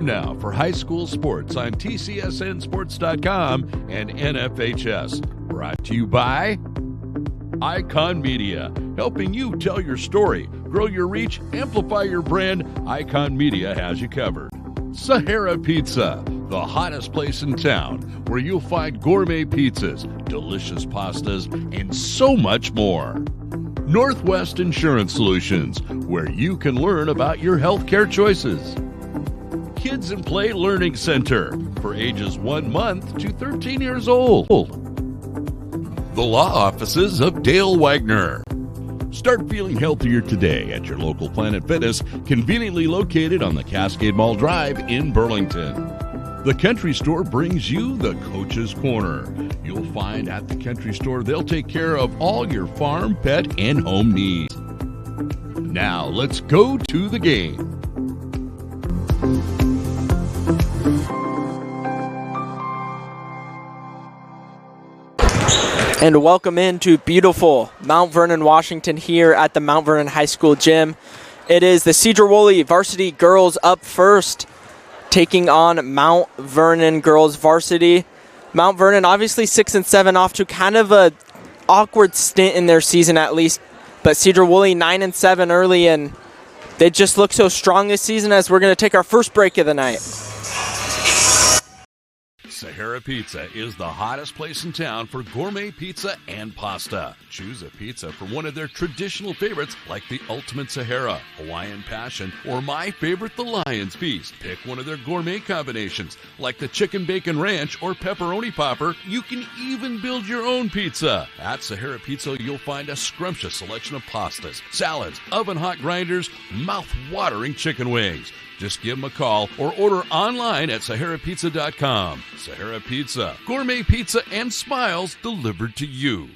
Now for high school sports on TCSNSports.com and NFHS. Brought to you by Icon Media, helping you tell your story, grow your reach, amplify your brand. Icon Media has you covered. Sahara Pizza, the hottest place in town, where you'll find gourmet pizzas, delicious pastas, and so much more. Northwest Insurance Solutions, where you can learn about your healthcare choices. Kids and Play Learning Center, for ages 1 month to 13 years old. The law offices of Dale Wagner. Start feeling healthier today at your local Planet Fitness, conveniently located on the Cascade Mall Drive in Burlington. The Country Store brings you the Coach's Corner. You'll find at the Country Store they'll take care of all your farm, pet, and home needs. Now let's go to the game. And welcome into beautiful Mount Vernon, Washington here at the Mount Vernon High School gym. It is the Sedro Woolley Varsity girls up first, taking on Mount Vernon girls varsity. Mount Vernon obviously 6-7, off to kind of a awkward stint in their season at least, but Sedro Woolley 9-7 early, and they just look so strong this season. As we're going to take our first break of the night. Sahara Pizza is the hottest place in town for gourmet pizza and pasta. Choose a pizza from one of their traditional favorites like the Ultimate Sahara, Hawaiian Passion, or my favorite, the Lion's Feast. Pick one of their gourmet combinations like the Chicken Bacon Ranch or Pepperoni Popper. You can even build your own pizza. At Sahara Pizza, you'll find a scrumptious selection of pastas, salads, oven-hot grinders, mouth-watering chicken wings. Just give them a call or order online at SaharaPizza.com. Sahara Pizza, gourmet pizza and smiles delivered to you.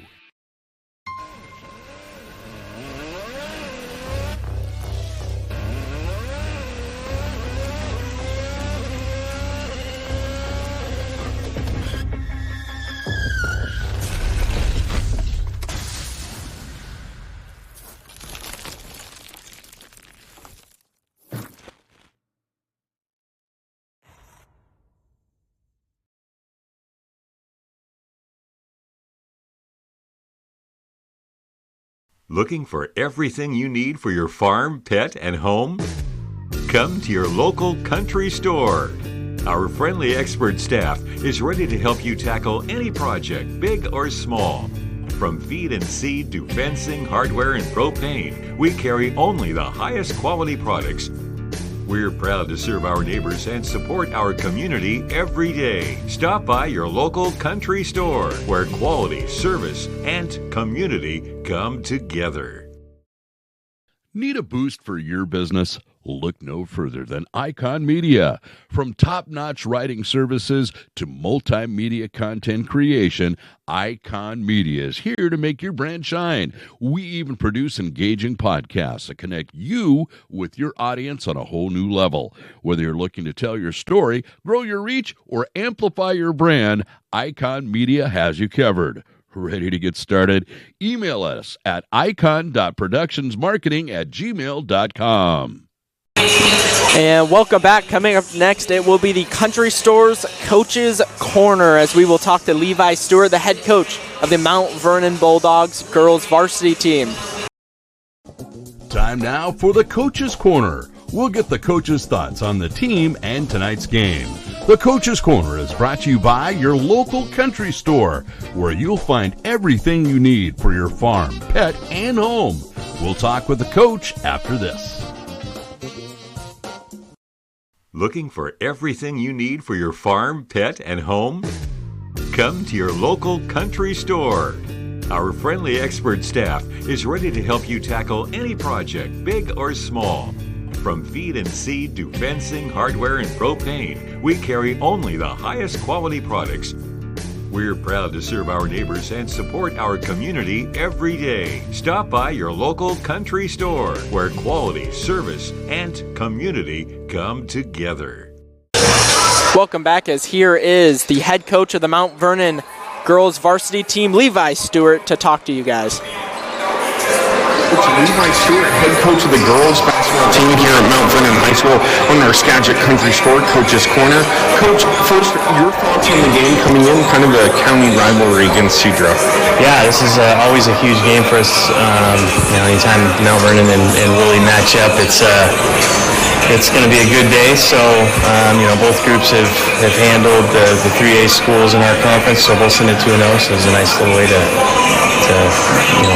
Looking for everything you need for your farm, pet, and home? Come to your local Country Store. Our friendly expert staff is ready to help you tackle any project, big or small. From feed and seed to fencing, hardware, and propane, we carry only the highest quality products. We're proud to serve our neighbors and support our community every day. Stop by your local Country Store, where quality, service, and community come together. Need a boost for your business? Look no further than Icon Media. From top-notch writing services to multimedia content creation, Icon Media is here to make your brand shine. We even produce engaging podcasts that connect you with your audience on a whole new level. Whether you're looking to tell your story, grow your reach, or amplify your brand, Icon Media has you covered. Ready to get started? Email us at icon.productionsmarketing@gmail.com. And welcome back. Coming up next, it will be the Country Store's Coach's Corner, as we will talk to Levi Stewart, the head coach of the Mount Vernon Bulldogs girls varsity team. Time now for the Coach's Corner. We'll get the coach's thoughts on the team and tonight's game. The Coach's Corner is brought to you by your local Country Store, where you'll find everything you need for your farm, pet, and home. We'll talk with the coach after this. Looking for everything you need for your farm, pet, and home? Come to your local Country Store. Our friendly expert staff is ready to help you tackle any project, big or small. From feed and seed to fencing, hardware, and propane, we carry only the highest quality products. We're proud to serve our neighbors and support our community every day. Stop by your local Country Store, where quality, service, and community come together. Welcome back, as here is the head coach of the Mount Vernon girls varsity team, Levi Stewart, to talk to you guys. Levi Stewart, head coach of the girls basketball basketball team here at Mount Vernon High School on our Skagit Country Store, Coach's Corner. Coach, first, your thoughts on the game coming in, kind of a county rivalry against Sedro? Yeah, this is always a huge game for us. Anytime Mount Vernon and Woolley match up, it's going to be a good day. So, both groups have handled the 3A schools in our conference, so both send it 2-0. So it's a nice little way to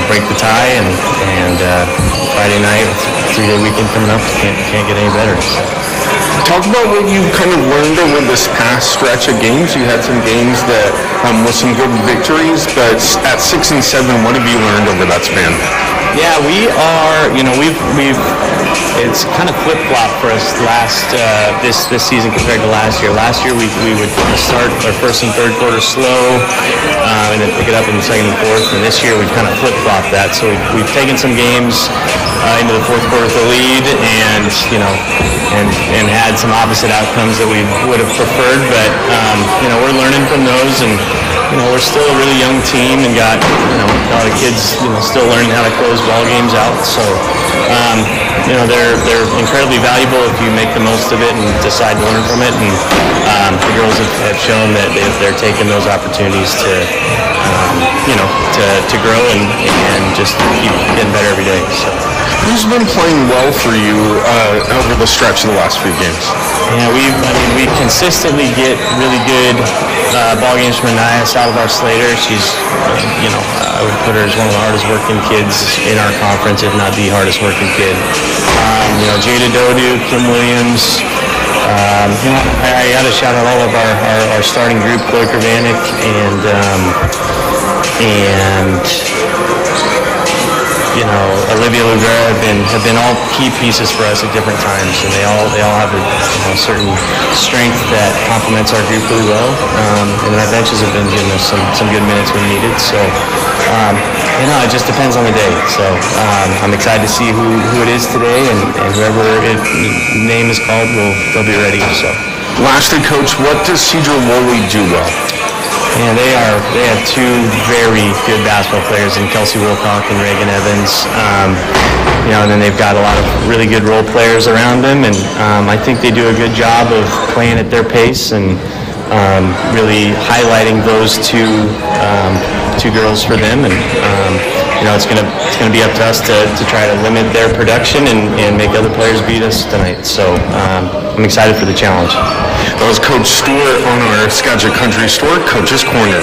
break the tie, and Friday night, 3-day weekend coming up, can't get any better. Talk about what you kind of learned over this past stretch of games. You had some games that with some good victories, but at 6 and 7, what have you learned over that span? Yeah, we are. It's kind of flip-flop for us this season compared to last year. Last year we would start our first and third quarter slow, and then pick it up in the second and fourth. And this year we've kind of flip-flopped that. So we've taken some games into the fourth quarter with the lead, and had some opposite outcomes that we would have preferred. But we're learning from those, and we're still a really young team, and got a lot of kids still learning how to close ball games out. So they're incredibly valuable if you make the most of it and decide to learn from it. And the girls have shown that they're taking those opportunities to grow and just keep getting better every day. So. Who's been playing well for you over the stretch of the last few games? Yeah, we consistently get really good ball games from Anaya Salazar-Slater. She's, I would put her as one of the hardest working kids in our conference, if not the hardest working kid. Jada Dodu, Kim Williams. I got to shout out all of our starting group, Chloe Kravanik and Olivia Lugera have been all key pieces for us at different times, and they all have a certain strength that complements our group really well. And our benches have been giving us some good minutes when needed. So it just depends on the day. So I'm excited to see who it is today, and whoever name is called, they'll be ready. So. Lastly, Coach, what does Sedro Woolley do well? Yeah, they have two very good basketball players in Kelsey Wilcock and Reagan Evans. And then they've got a lot of really good role players around them, and I think they do a good job of playing at their pace and really highlighting those two girls for them. And it's gonna be up to us to try to limit their production and make other players beat us tonight. So I'm excited for the challenge. That was Coach Stewart on our Skagit Country Store, Coach's Corner.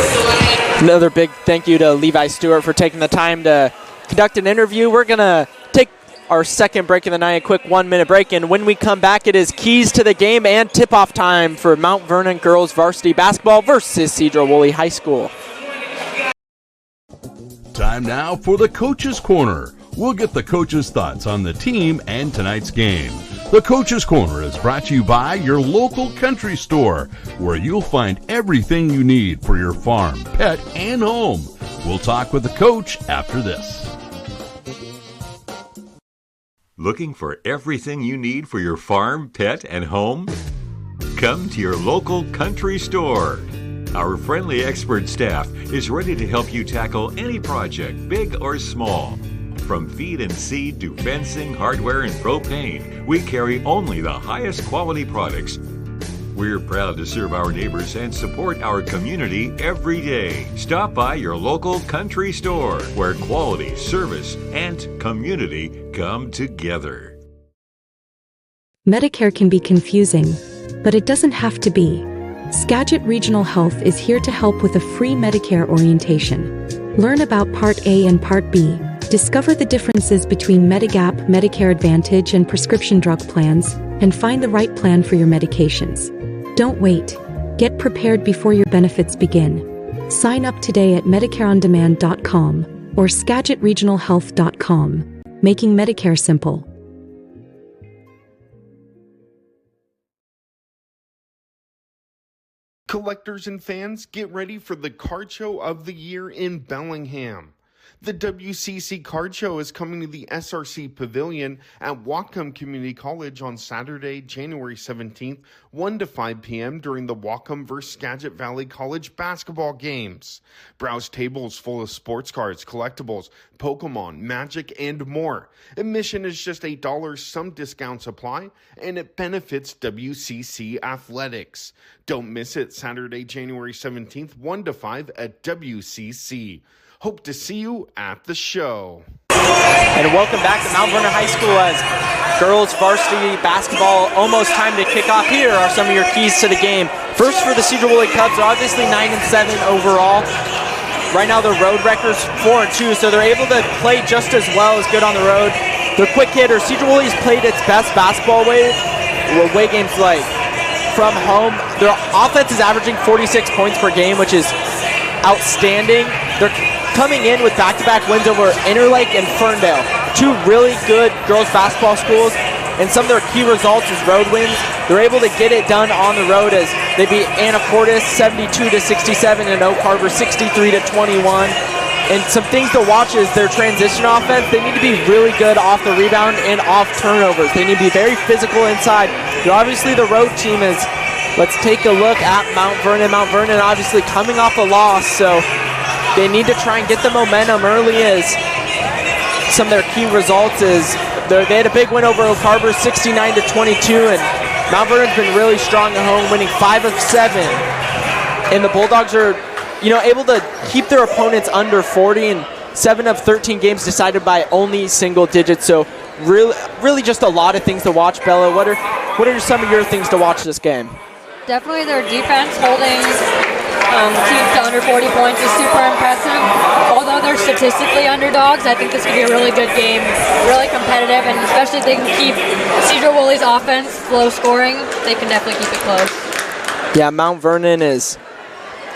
Another big thank you to Levi Stewart for taking the time to conduct an interview. We're going to take our second break of the night, a quick 1-minute break, and when we come back, it is keys to the game and tip-off time for Mount Vernon girls varsity basketball versus Sedro Woolley High School. Time now for the Coach's Corner. We'll get the coaches' thoughts on the team and tonight's game. The Coach's Corner is brought to you by your local country store, where you'll find everything you need for your farm, pet, and home. We'll talk with the coach after this. Looking for everything you need for your farm, pet, and home? Come to your local country store. Our friendly expert staff is ready to help you tackle any project, big or small. From feed and seed to fencing, hardware, and propane, we carry only the highest quality products. We're proud to serve our neighbors and support our community every day. Stop by your local country store, where quality, service, and community come together. Medicare can be confusing, but it doesn't have to be. Skagit Regional Health is here to help with a free Medicare orientation. Learn about Part A and Part B. Discover the differences between Medigap, Medicare Advantage, and prescription drug plans, and find the right plan for your medications. Don't wait. Get prepared before your benefits begin. Sign up today at MedicareOnDemand.com or SkagitRegionalHealth.com, making Medicare simple. Collectors and fans, get ready for the card show of the year in Bellingham. The WCC Card Show is coming to the SRC Pavilion at Whatcom Community College on Saturday, January 17th, 1 to 5 p.m. during the Whatcom vs. Skagit Valley College basketball games. Browse tables full of sports cards, collectibles, Pokemon, Magic, and more. Admission is just $8, some discounts apply, and it benefits WCC Athletics. Don't miss it, Saturday, January 17th, 1 to 5 at WCC. Hope to see you at the show. And welcome back to Mount Vernon High School as girls varsity basketball almost time to kick off. Here are some of your keys to the game. First for the Sedro Woolley Cubs, they're obviously 9-7 overall. Right now their road record's 4-2, so they're able to play just as well as good on the road. They're quick hitters. Sedro Woolley's played its best basketball away games like from home. Their offense is averaging 46 points per game, which is outstanding. They're coming in with back-to-back wins over Interlake and Ferndale, two really good girls basketball schools, and some of their key results is road wins. They're able to get it done on the road as they beat Anacortes 72-67 and Oak Harbor 63-21. And some things to watch is their transition offense. They need to be really good off the rebound and off turnovers. They need to be very physical inside. They're obviously the road team is. Let's take a look at Mount Vernon. Mount Vernon obviously coming off a loss, so they need to try and get the momentum early. As some of their key results is they had a big win over Oak Harbor 69-22, and Mount Vernon's been really strong at home, winning 5 of 7. And the Bulldogs are, able to keep their opponents under 40, and 7 of 13 games decided by only single digits. So really just a lot of things to watch. Bella, what are some of your things to watch this game? Definitely their defense holding teams to under 40 points is super impressive. Although they're statistically underdogs, I think this could be a really good game, really competitive, and especially if they can keep Sedro Woolley's offense low scoring, they can definitely keep it close. Yeah, Mount Vernon is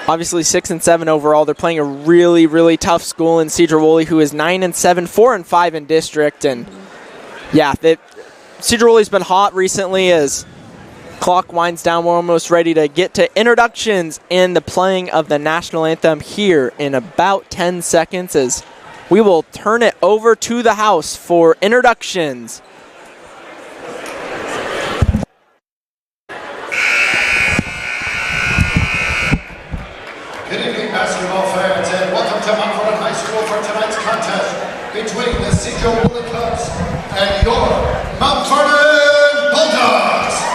obviously 6-7 overall. They're playing a really, really tough school in Sedro Woolley, who is 9-7, 4-5 in district, and yeah, Sedro Woolley's been hot recently as clock winds down. We're almost ready to get to introductions and the playing of the national anthem here in about 10 seconds as we will turn it over to the house for introductions. Good evening, basketball fans, and welcome to Mount Vernon High School for tonight's contest between the Sedro Woolley Cubs and your Mount Vernon Bulldogs.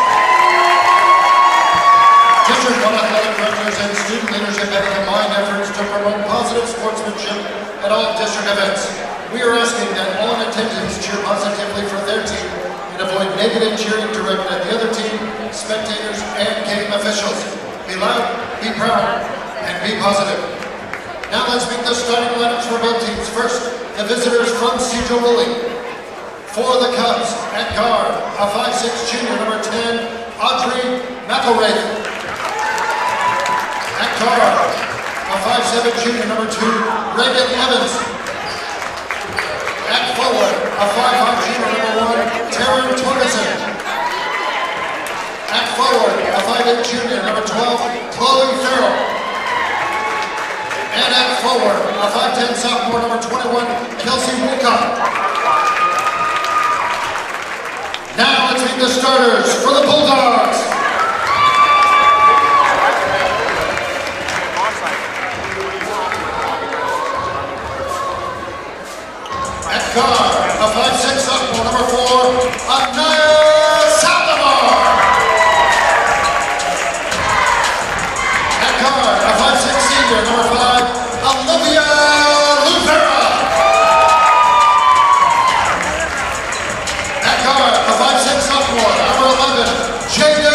District 1 athletic directors and student leadership have combined efforts to promote positive sportsmanship at all district events. We are asking that all in attendance cheer positively for their team and avoid negative cheering directed at the other team, spectators, and game officials. Be loud, be proud, and be positive. Now let's meet the starting lineups for both teams. First, the visitors from Sedro Woolley. For the Cubs, at guard, a 5'6" junior, number 10, Audrey McElraith. At guard, a 5'7" junior, number 2, Reagan Evans. At forward, a 5'5" junior, number 1, Taryn Torgerson. At forward, a 5'8" junior, number 12, Chloe Farrell. And at forward, a 5'10" sophomore, number 21, Kelsey Woolcott. Now let's meet the starters for the Bulldogs. At guard, a 5'6" sophomore, number 4, Anaya Saldivar. At guard, a 5'6" senior, number 5, Olivia Lupera. At guard, a 5'6" sophomore, number 11, Jada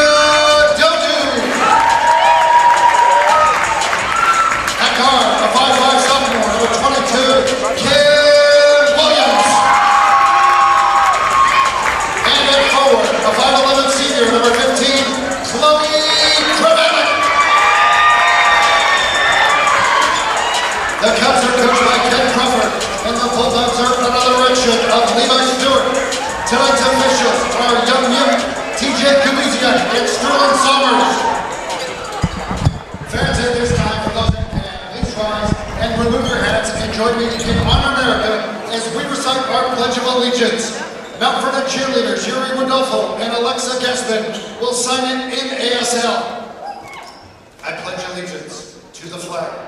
join me in Honor America as we recite our Pledge of Allegiance. Mount Vernon cheerleaders Yuri Rodolfo and Alexa Gaspin will sign it in ASL. I pledge allegiance to the flag.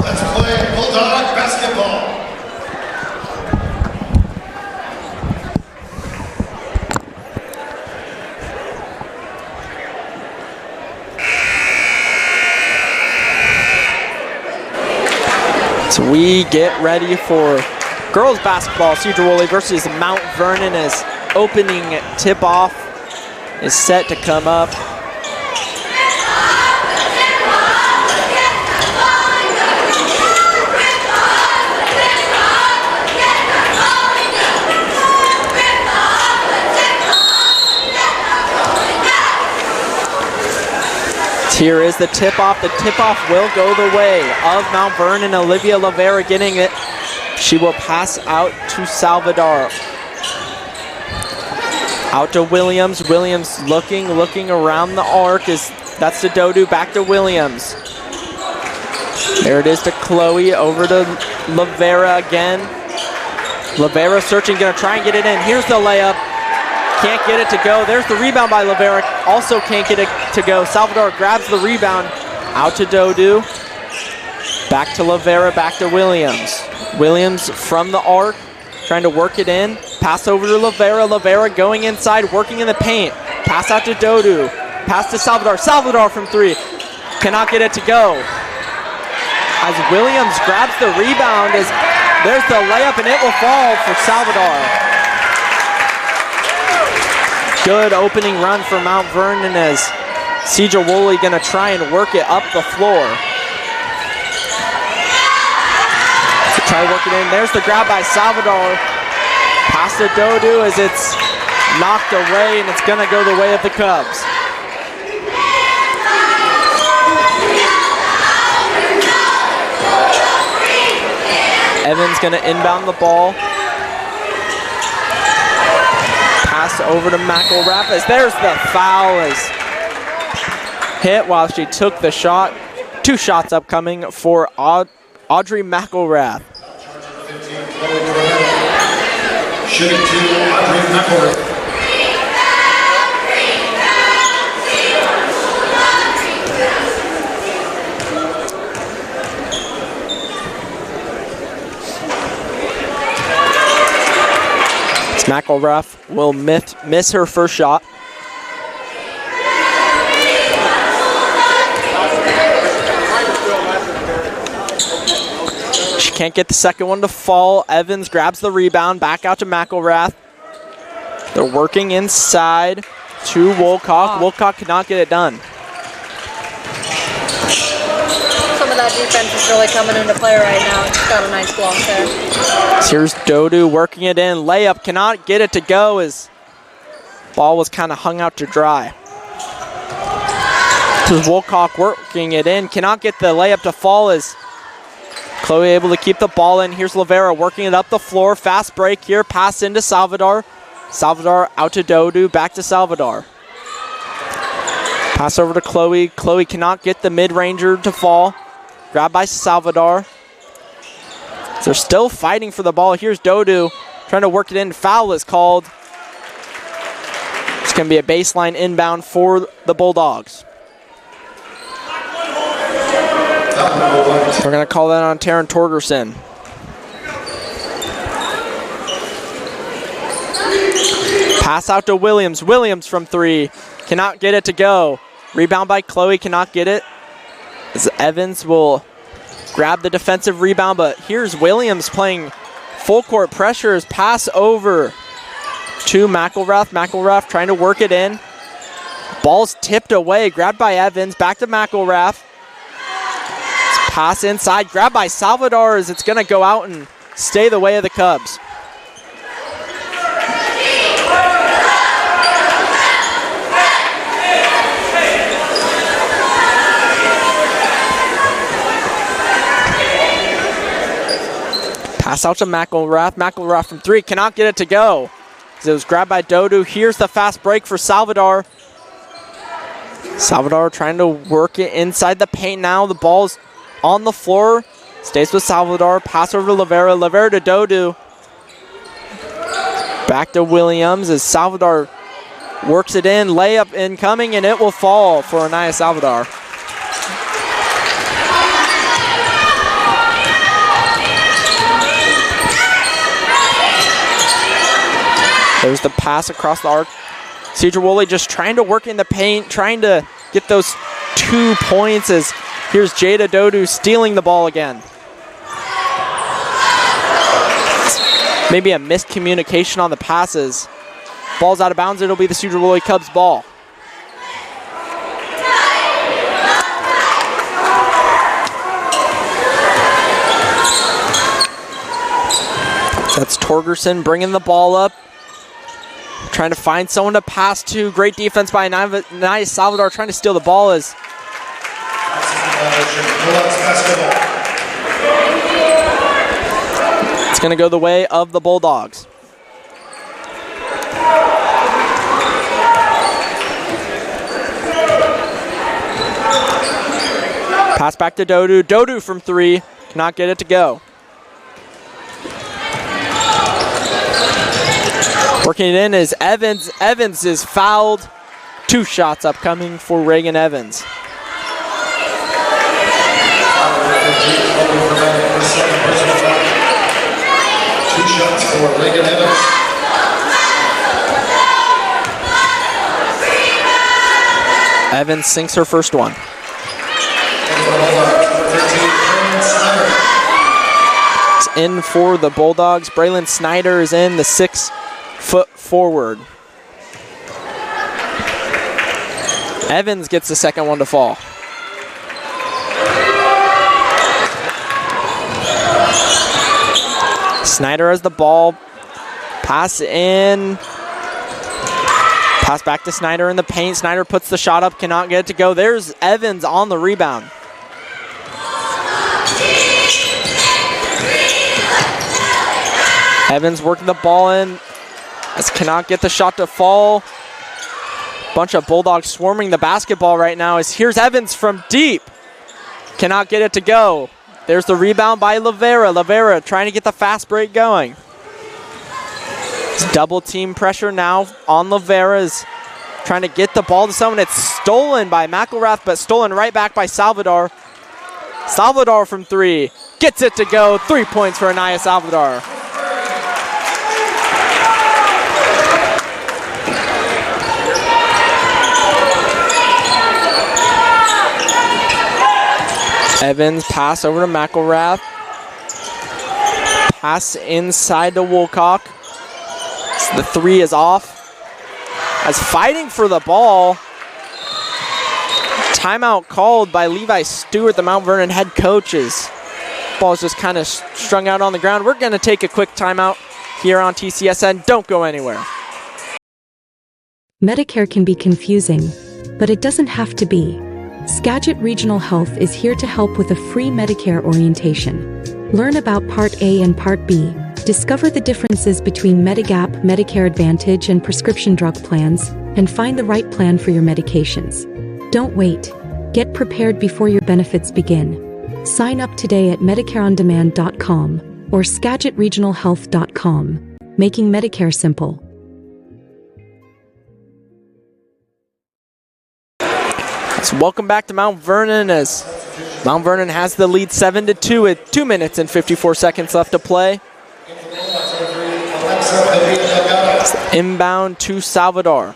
Let's play Bulldog basketball. So we get ready for girls basketball. Sedro Woolley versus Mount Vernon as opening tip-off is set to come up. Here is the tip-off. The tip-off will go the way of Mount Vernon. Olivia Lavera getting it. She will pass out to Salvador. Out to Williams. Williams looking around the arc. That's to Dodu, back to Williams. There it is to Chloe, over to Lavera again. Lavera searching, gonna try and get it in. Here's the layup. Can't get it to go. There's the rebound by Lavera. Also can't get it to go. Salvador grabs the rebound. Out to Dodu. Back to Lavera, back to Williams. Williams from the arc, trying to work it in. Pass over to Lavera. Lavera going inside, working in the paint. Pass out to Dodu. Pass to Salvador. Salvador from three. Cannot get it to go. As Williams grabs the rebound, there's the layup and it will fall for Salvador. Good opening run for Mount Vernon as Sedro Woolley gonna try and work it up the floor. So try to work it in. There's the grab by Salvador. Pass to Dodu as it's knocked away and it's gonna go the way of the Cubs. Evans gonna inbound the ball. Pass over to McElrath. There's the foul as hit while she took the shot. 2 shots upcoming for Audrey McElrath. Shooting to Audrey McElrath. McElrath will miss her first shot. She can't get the second one to fall. Evans grabs the rebound, back out to McElrath. They're working inside to Woolcock. Woolcock cannot get it done. Some of that defense is really coming into play right now. Just got a nice block there. Here's Dodu working it in. Layup cannot get it to go as ball was kind of hung out to dry. This is Woolcock working it in. Cannot get the layup to fall as Chloe able to keep the ball in. Here's Lavera working it up the floor. Fast break here. Pass into Salvador. Salvador out to Dodu. Back to Salvador. Pass over to Chloe. Chloe cannot get the mid-ranger to fall. Grabbed by Salvador. They're still fighting for the ball. Here's Dodu trying to work it in. Foul is called. It's going to be a baseline inbound for the Bulldogs. We're going to call that on Taryn Torgerson. Pass out to Williams. Williams from three. Cannot get it to go. Rebound by Chloe. Cannot get it. As Evans will grab the defensive rebound, but here's Williams playing full court pressures. Pass over to McElrath. McElrath trying to work it in. Ball's tipped away. Grabbed by Evans. Back to McElrath. Pass inside. Grabbed by Salvador as it's going to go out and stay the way of the Cubs. Pass out to McElrath. McElrath from 3, cannot get it to go. It was grabbed by Dodu. Here's the fast break for Salvador. Salvador trying to work it inside the paint now. The ball's on the floor. Stays with Salvador. Pass over to Lavera. Lavera to Dodu. Back to Williams as Salvador works it in. Layup incoming, and it will fall for Anaya Salvador. There's the pass across the arc. Sedro Woolley just trying to work in the paint, trying to get those 2 points as here's Jada Dodu stealing the ball again. Maybe a miscommunication on the passes. Ball's out of bounds. It'll be the Sedro Woolley Cubs ball. That's Torgerson bringing the ball up. Trying to find someone to pass to. Great defense by Anaya Salvador trying to steal the ball as it's going to go the way of the Bulldogs. Pass back to Dodu. Dodu from 3. Cannot get it to go. Working it in is Evans. Evans is fouled. 2 shots upcoming for Reagan Evans. 2 shots for Reagan Evans. Evans sinks her first one. It's in for the Bulldogs. Braylon Snyder is in, the 6-foot forward. Evans gets the second one to fall. Snyder has the ball. Pass in. Pass back to Snyder in the paint. Snyder puts the shot up, cannot get it to go. There's Evans on the rebound. Evans working the ball in. Just cannot get the shot to fall. Bunch of Bulldogs swarming the basketball right now. As here's Evans from deep. Cannot get it to go. There's the rebound by Lavera. Lavera trying to get the fast break going. It's double team pressure now on Lavera's trying to get the ball to someone. It's stolen by McElrath, but stolen right back by Salvador. Salvador from 3. Gets it to go. 3 points for Anaya Salvador. Evans, pass over to McElrath. Pass inside to Woolcock. So the 3 is off. As fighting for the ball. Timeout called by Levi Stewart, the Mount Vernon head coaches. Ball's just kind of strung out on the ground. We're going to take a quick timeout here on TCSN. Don't go anywhere. Medicare can be confusing, but it doesn't have to be. Skagit Regional Health is here to help with a free Medicare orientation. Learn about Part A and Part B. Discover the differences between Medigap, Medicare Advantage, and prescription drug plans, and find the right plan for your medications. Don't wait. Get prepared before your benefits begin. Sign up today at MedicareOnDemand.com or SkagitRegionalHealth.com, making Medicare simple. So welcome back to Mount Vernon as Mount Vernon has the lead 7-2 with 2 minutes and 54 seconds left to play. Inbound to Salvador.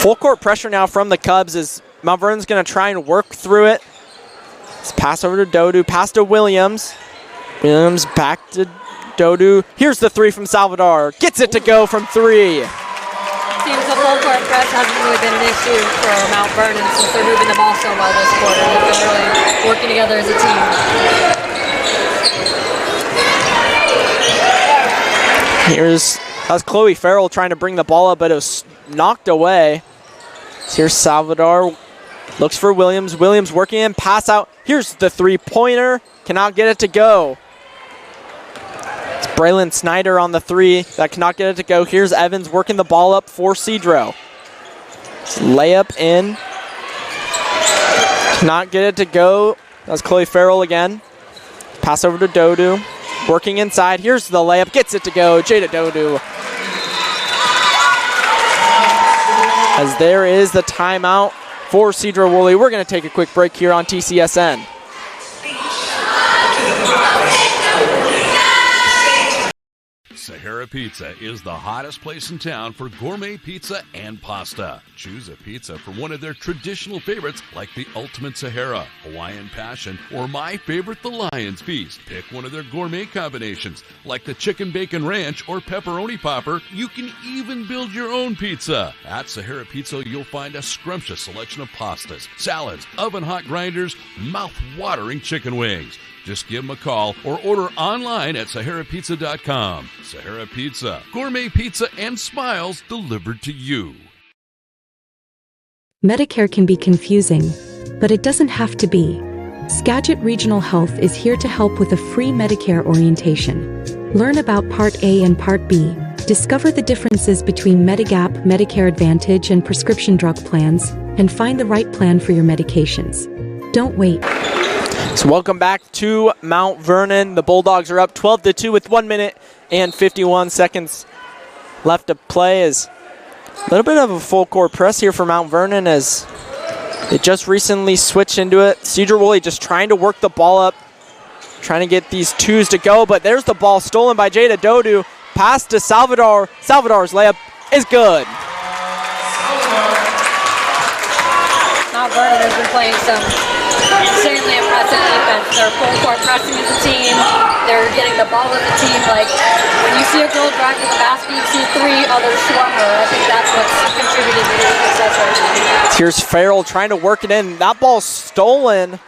Full court pressure now from the Cubs as Mount Vernon's going to try and work through it. Let's pass over to Dodu, pass to Williams. Williams back to Dodu. Here's the 3 from Salvador. Gets it to go from 3. Seems the full court press hasn't really been an issue for Mount Vernon since they're moving the ball so well this quarter. They've been really working together as a team. That's Chloe Farrell trying to bring the ball up, but it was knocked away. Here's Salvador Looks for Williams. Williams working in, pass out. Here's the three-pointer. Cannot get it to go. It's Braylon Snyder on the three. That cannot get it to go. Here's Evans working the ball up for Sedro. Layup in. Cannot get it to go. That's Chloe Farrell again. Pass over to Dodu. Working inside. Here's the layup. Gets it to go. Jada Dodu. As there is the timeout for Sedro Woolley. We're going to take a quick break here on TCSN. Sahara Pizza is the hottest place in town for gourmet pizza and pasta. Choose a pizza from one of their traditional favorites like the Ultimate Sahara, Hawaiian Passion, or my favorite, the Lion's Feast. Pick one of their gourmet combinations like the Chicken Bacon Ranch or Pepperoni Popper. You can even build your own pizza. At Sahara Pizza, you'll find a scrumptious selection of pastas, salads, oven-hot grinders, mouth-watering chicken wings. Just give them a call or order online at SaharaPizza.com. Sahara Pizza, gourmet pizza and smiles delivered to you. Medicare can be confusing, but it doesn't have to be. Skagit Regional Health is here to help with a free Medicare orientation. Learn about Part A and Part B. Discover the differences between Medigap, Medicare Advantage, and prescription drug plans, and find the right plan for your medications. Don't wait. So welcome back to Mount Vernon. The Bulldogs are up 12-2 with 1 minute and 51 seconds left to play. As a little bit of a full court press here for Mount Vernon as they just recently switched into it. Sedro Woolley just trying to work the ball up, trying to get these twos to go, but there's the ball stolen by Jada Dodu. Pass to Salvador. Salvador's layup is good. Mount Vernon has been playing some insanely impressive defense. They're full court pressing as a team. They're getting the ball as a team. Like, when you see a girl drive to the basket, you see three others swarm her. I think that's what's contributed to their success right now. Here's Farrell trying to work it in. That ball's stolen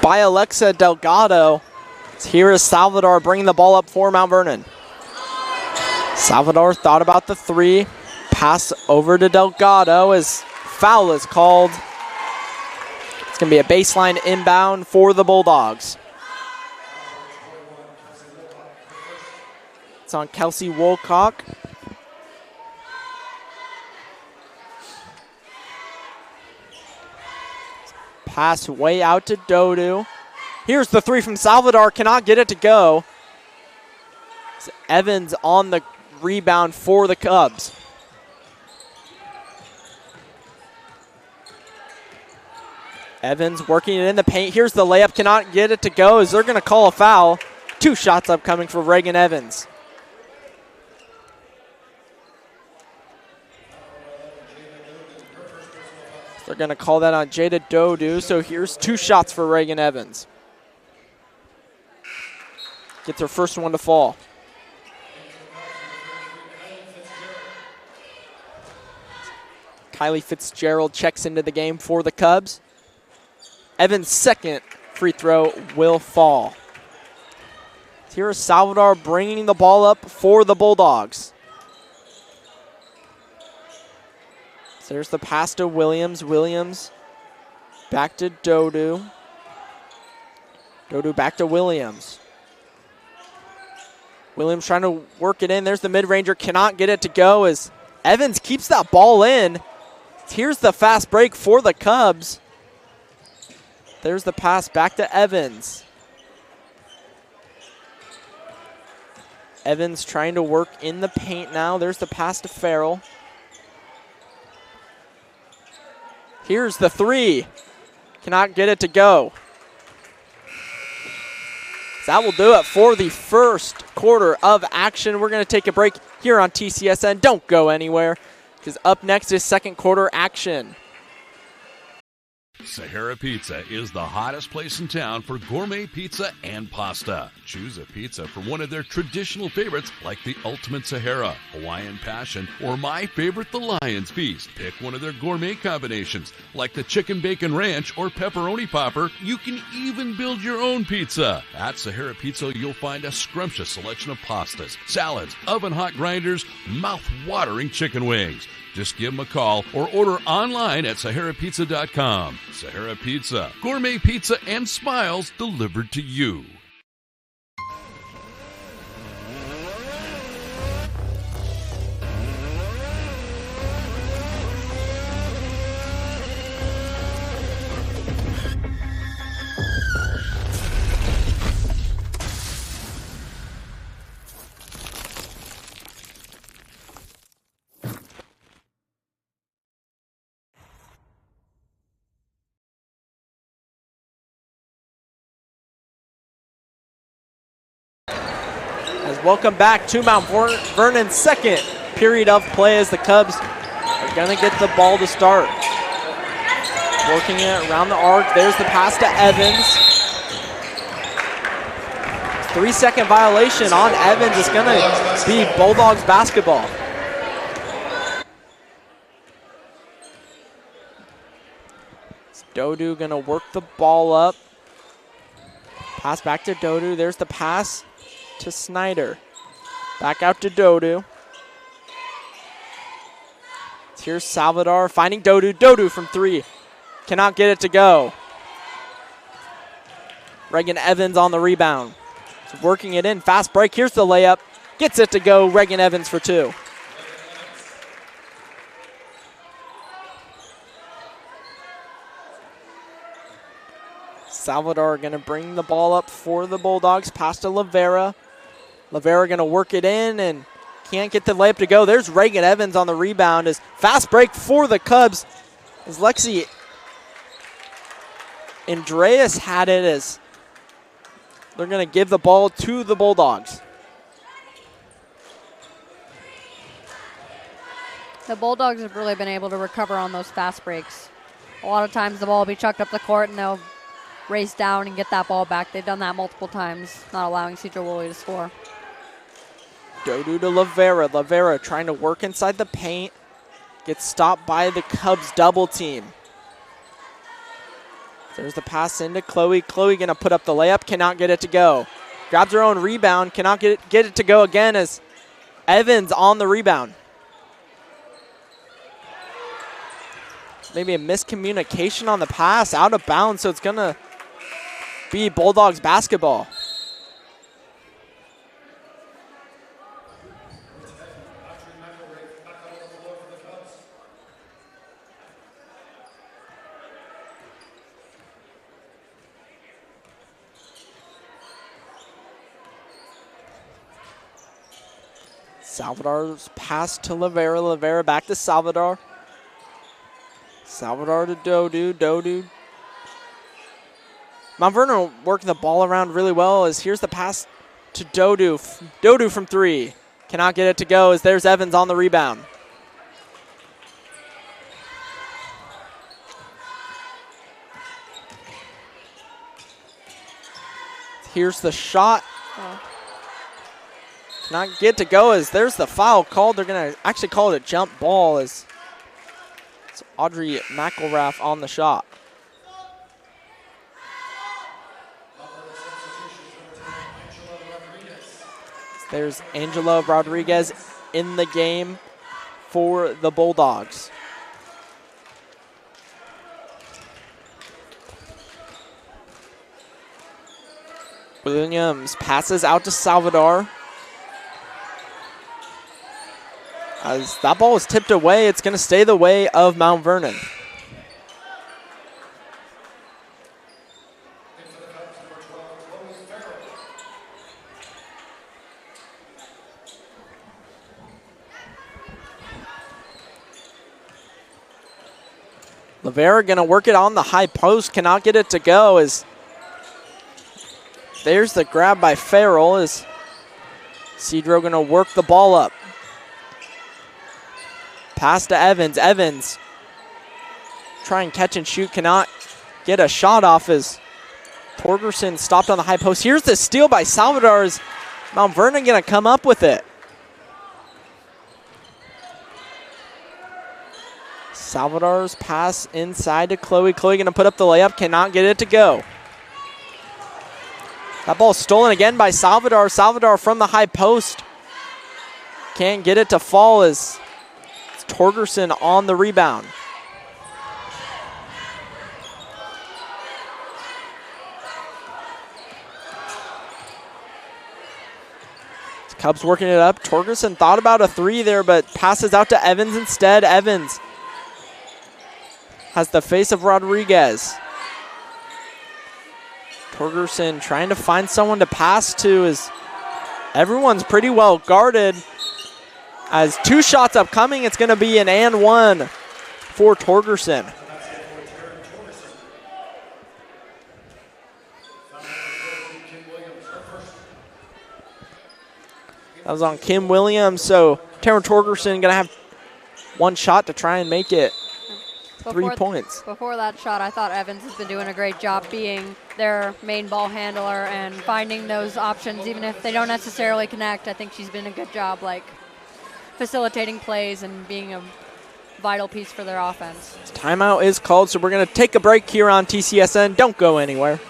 by Alexa Delgado. Here is Salvador bringing the ball up for Mount Vernon. Salvador thought about the three. Pass over to Delgado as foul is called. It's going to be a baseline inbound for the Bulldogs. It's on Kelsey Woolcock. Pass way out to Dodu. Here's the three from Salvador. Cannot get it to go. It's Evans on the rebound for the Cubs. Evans working it in the paint. Here's the layup. Cannot get it to go as they're going to call a foul. 2 shots upcoming for Reagan Evans. They're going to call that on Jada Dodu. So here's 2 shots for Reagan Evans. Gets her first one to fall. Kylie Fitzgerald checks into the game for the Cubs. Evans' second free throw will fall. Here is Salvador bringing the ball up for the Bulldogs. So there's the pass to Williams. Williams back to Dodu. Dodu back to Williams. Williams trying to work it in. There's the mid-ranger. Cannot get it to go as Evans keeps that ball in. Here's the fast break for the Cubs. There's the pass back to Evans. Evans trying to work in the paint now. There's the pass to Farrell. Here's the three. Cannot get it to go. That will do it for the first quarter of action. We're going to take a break here on TCSN. Don't go anywhere because up next is second quarter action. Sahara Pizza is the hottest place in town for gourmet pizza and pasta. Choose a pizza from one of their traditional favorites like the Ultimate Sahara, Hawaiian Passion, or my favorite, the Lion's Feast. Pick one of their gourmet combinations like the Chicken Bacon Ranch or Pepperoni Popper. You can even build your own pizza. At Sahara Pizza, you'll find a scrumptious selection of pastas, salads, oven-hot grinders, mouth-watering chicken wings. Just give them a call or order online at SaharaPizza.com. Sahara Pizza, gourmet pizza and smiles delivered to you. Welcome back to Mount Vernon's second period of play as the Cubs are going to get the ball to start. Working it around the arc. There's the pass to Evans. 3-second violation on Evans. It's going to be Bulldogs basketball. Dodu going to work the ball up. Pass back to Dodu. There's the pass to Snyder. Back out to Dodu. Here's Salvador finding Dodu. Dodu from 3. Cannot get it to go. Reagan Evans on the rebound. So working it in. Fast break. Here's the layup. Gets it to go. Reagan Evans for 2. Salvador going to bring the ball up for the Bulldogs. Pass to Lavera. Lavera going to work it in and can't get the layup to go. There's Reagan Evans on the rebound. As fast break for the Cubs as Lexi Andreas had it, as they're going to give the ball to the Bulldogs. The Bulldogs have really been able to recover on those fast breaks. A lot of times the ball will be chucked up the court and they'll race down and get that ball back. They've done that multiple times, not allowing Sedro Woolley to score. Dodu to Lavera. Lavera trying to work inside the paint. Gets stopped by the Cubs double team. There's the pass into Chloe. Chloe going to put up the layup. Cannot get it to go. Grabs her own rebound. Cannot get it to go again as Evans on the rebound. Maybe a miscommunication on the pass. Out of bounds, so it's going to be Bulldogs basketball. Salvador's pass to Lavera. Lavera back to Salvador. Salvador to Dodu. Dodu. Mount Vernon working the ball around really well as here's the pass to Dodu. Dodu from 3. Cannot get it to go as there's Evans on the rebound. Here's the shot. Cannot get to go as there's the foul called. They're going to actually call it a jump ball as it's Audrey McElrath on the shot. There's Angela Rodriguez in the game for the Bulldogs. Williams passes out to Salvador. As that ball is tipped away, it's going to stay the way of Mount Vernon. Lavera going to work it on the high post, cannot get it to go as there's the grab by Farrell as Sedro going to work the ball up. Pass to Evans. Evans try and catch and shoot. Cannot get a shot off as Torgerson stopped on the high post. Here's the steal by Salvador. Is Mount Vernon going to come up with it? Salvador's pass inside to Chloe. Chloe going to put up the layup. Cannot get it to go. That ball stolen again by Salvador. Salvador from the high post. Can't get it to fall as it's Torgerson on the rebound. Cubs working it up. Torgerson thought about a three there, but passes out to Evans instead. Evans has the face of Rodriguez. Torgerson trying to find someone to pass to as everyone's pretty well guarded. As 2 shots upcoming, it's going to be an and one for Torgerson. That was on Kim Williams, so Taryn Torgerson going to have 1 shot to try and make it 3 points. Before that shot, I thought Evans has been doing a great job being their main ball handler and finding those options, even if they don't necessarily connect. I think she's been a good job, like, facilitating plays and being a vital piece for their offense. Timeout is called, so we're going to take a break here on TCSN. Don't go anywhere.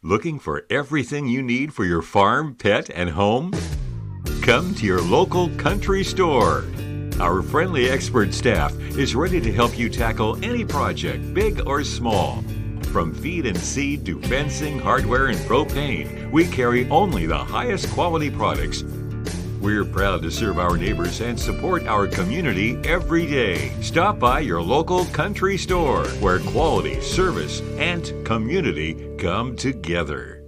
Looking for everything you need for your farm, pet, and home? Come to your local country store. Our friendly expert staff is ready to help you tackle any project, big or small. From feed and seed to fencing, hardware, and propane, we carry only the highest quality products. We're proud to serve our neighbors and support our community every day. Stop by your local country store where quality, service, and community come together.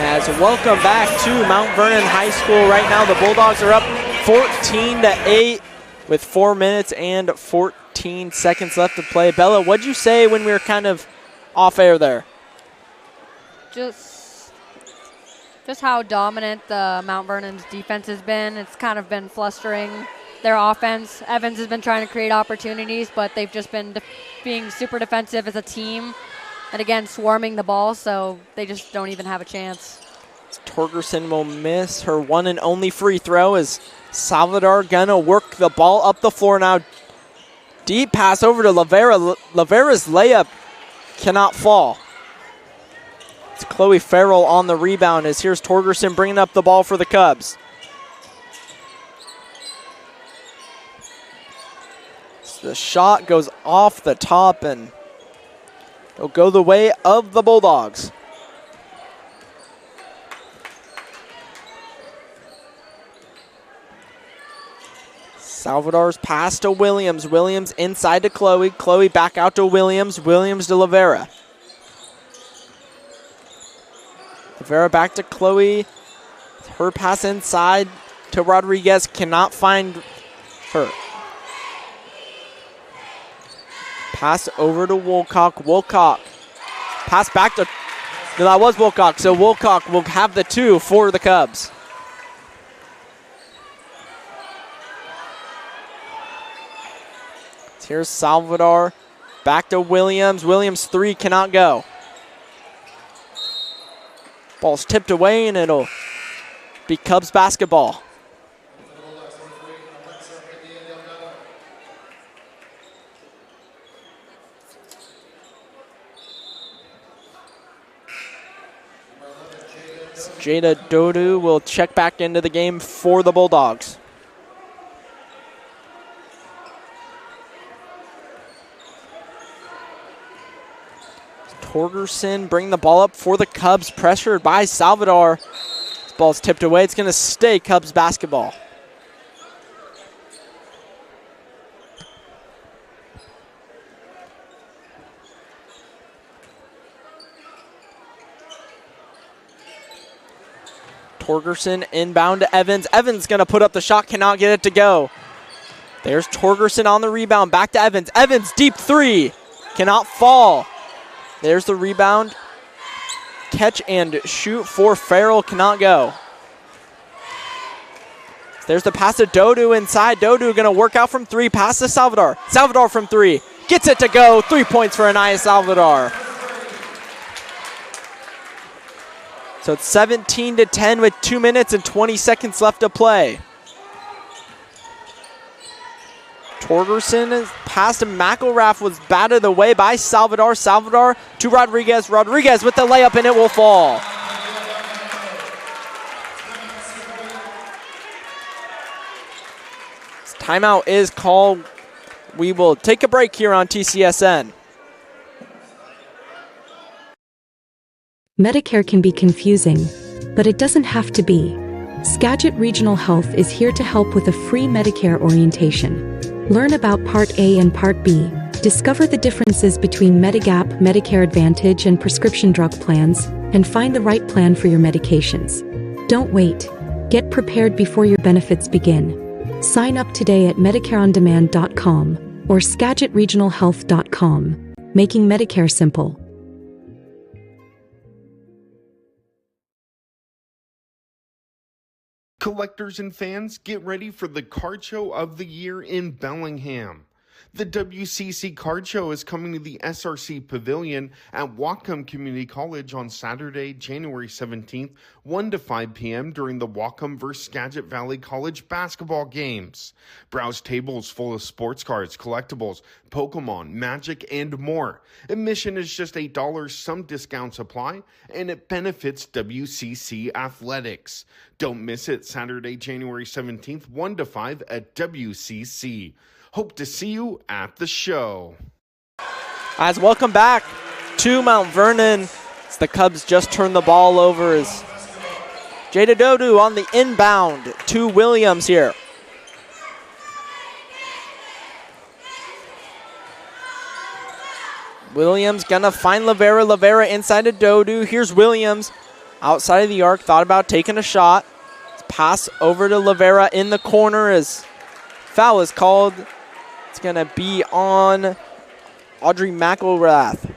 As welcome back to Mount Vernon High School. Right now the Bulldogs are up 14-8 with 4 minutes and 14 seconds left to play. Bella, what'd you say when we were kind of off air there? Just how dominant the Mount Vernon's defense has been. It's kind of been flustering their offense. Evans has been trying to create opportunities, but they've just been being super defensive as a team. And again, swarming the ball, so they just don't even have a chance. Torgerson will miss her one and only free throw as Salvador gonna work the ball up the floor now. Deep pass over to Lavera. Lavera's layup cannot fall. It's Chloe Farrell on the rebound as here's Torgerson bringing up the ball for the Cubs. So the shot goes off the top and it'll go the way of the Bulldogs. Salvador's pass to Williams. Williams inside to Chloe. Chloe back out to Williams. Williams to Lavera. Lavera back to Chloe. Her pass inside to Rodriguez. Cannot find her. Pass over to Woolcock. Woolcock. Pass back to... No, that was Woolcock. So Woolcock will have the 2 for the Cubs. Here's Salvador. Back to Williams. Williams 3 cannot go. Ball's tipped away and it'll be Cubs basketball. Jada Dodu will check back into the game for the Bulldogs. Torgerson bring the ball up for the Cubs, pressured by Salvador. This ball's tipped away. It's going to stay Cubs basketball. Torgerson inbound to Evans. Evans going to put up the shot, cannot get it to go. There's Torgerson on the rebound, back to Evans. Evans, deep 3, cannot fall. There's the rebound. Catch and shoot for Farrell, cannot go. There's the pass to Dodu inside. Dodu going to work out from three. Pass to Salvador. Salvador from three. Gets it to go. 3 points for Anaya Salvador. So it's 17-10 with 2 minutes and 20 seconds left to play. Torgerson pass to McElrath was batted away by Salvador. Salvador to Rodriguez. Rodriguez with the layup, and it will fall. Timeout is called. We will take a break here on TCSN. Medicare can be confusing, but it doesn't have to be. Skagit Regional Health is here to help with a free Medicare orientation. Learn about Part A and Part B. Discover the differences between Medigap, Medicare Advantage, and prescription drug plans, and find the right plan for your medications. Don't wait. Get prepared before your benefits begin. Sign up today at MedicareOnDemand.com or SkagitRegionalHealth.com, making Medicare simple. Collectors and fans, get ready for the card show of the year in Bellingham. The WCC Card Show is coming to the SRC Pavilion at Whatcom Community College on Saturday, January 17th, 1 to 5 p.m. during the Whatcom vs. Skagit Valley College basketball games. Browse tables full of sports cards, collectibles, Pokemon, Magic, and more. Admission is just $8, some discounts apply, and it benefits WCC Athletics. Don't miss it, Saturday, January 17th, 1 to 5 at WCC. Hope to see you at the show. As welcome back to Mount Vernon. As the Cubs just turned the ball over as Jada Dodu on the inbound to Williams here. Williams gonna find Lavera. Lavera inside to Dodu. Here's Williams outside of the arc. Thought about taking a shot. Pass over to Lavera in the corner as foul is called. It's going to be on Audrey McElrath.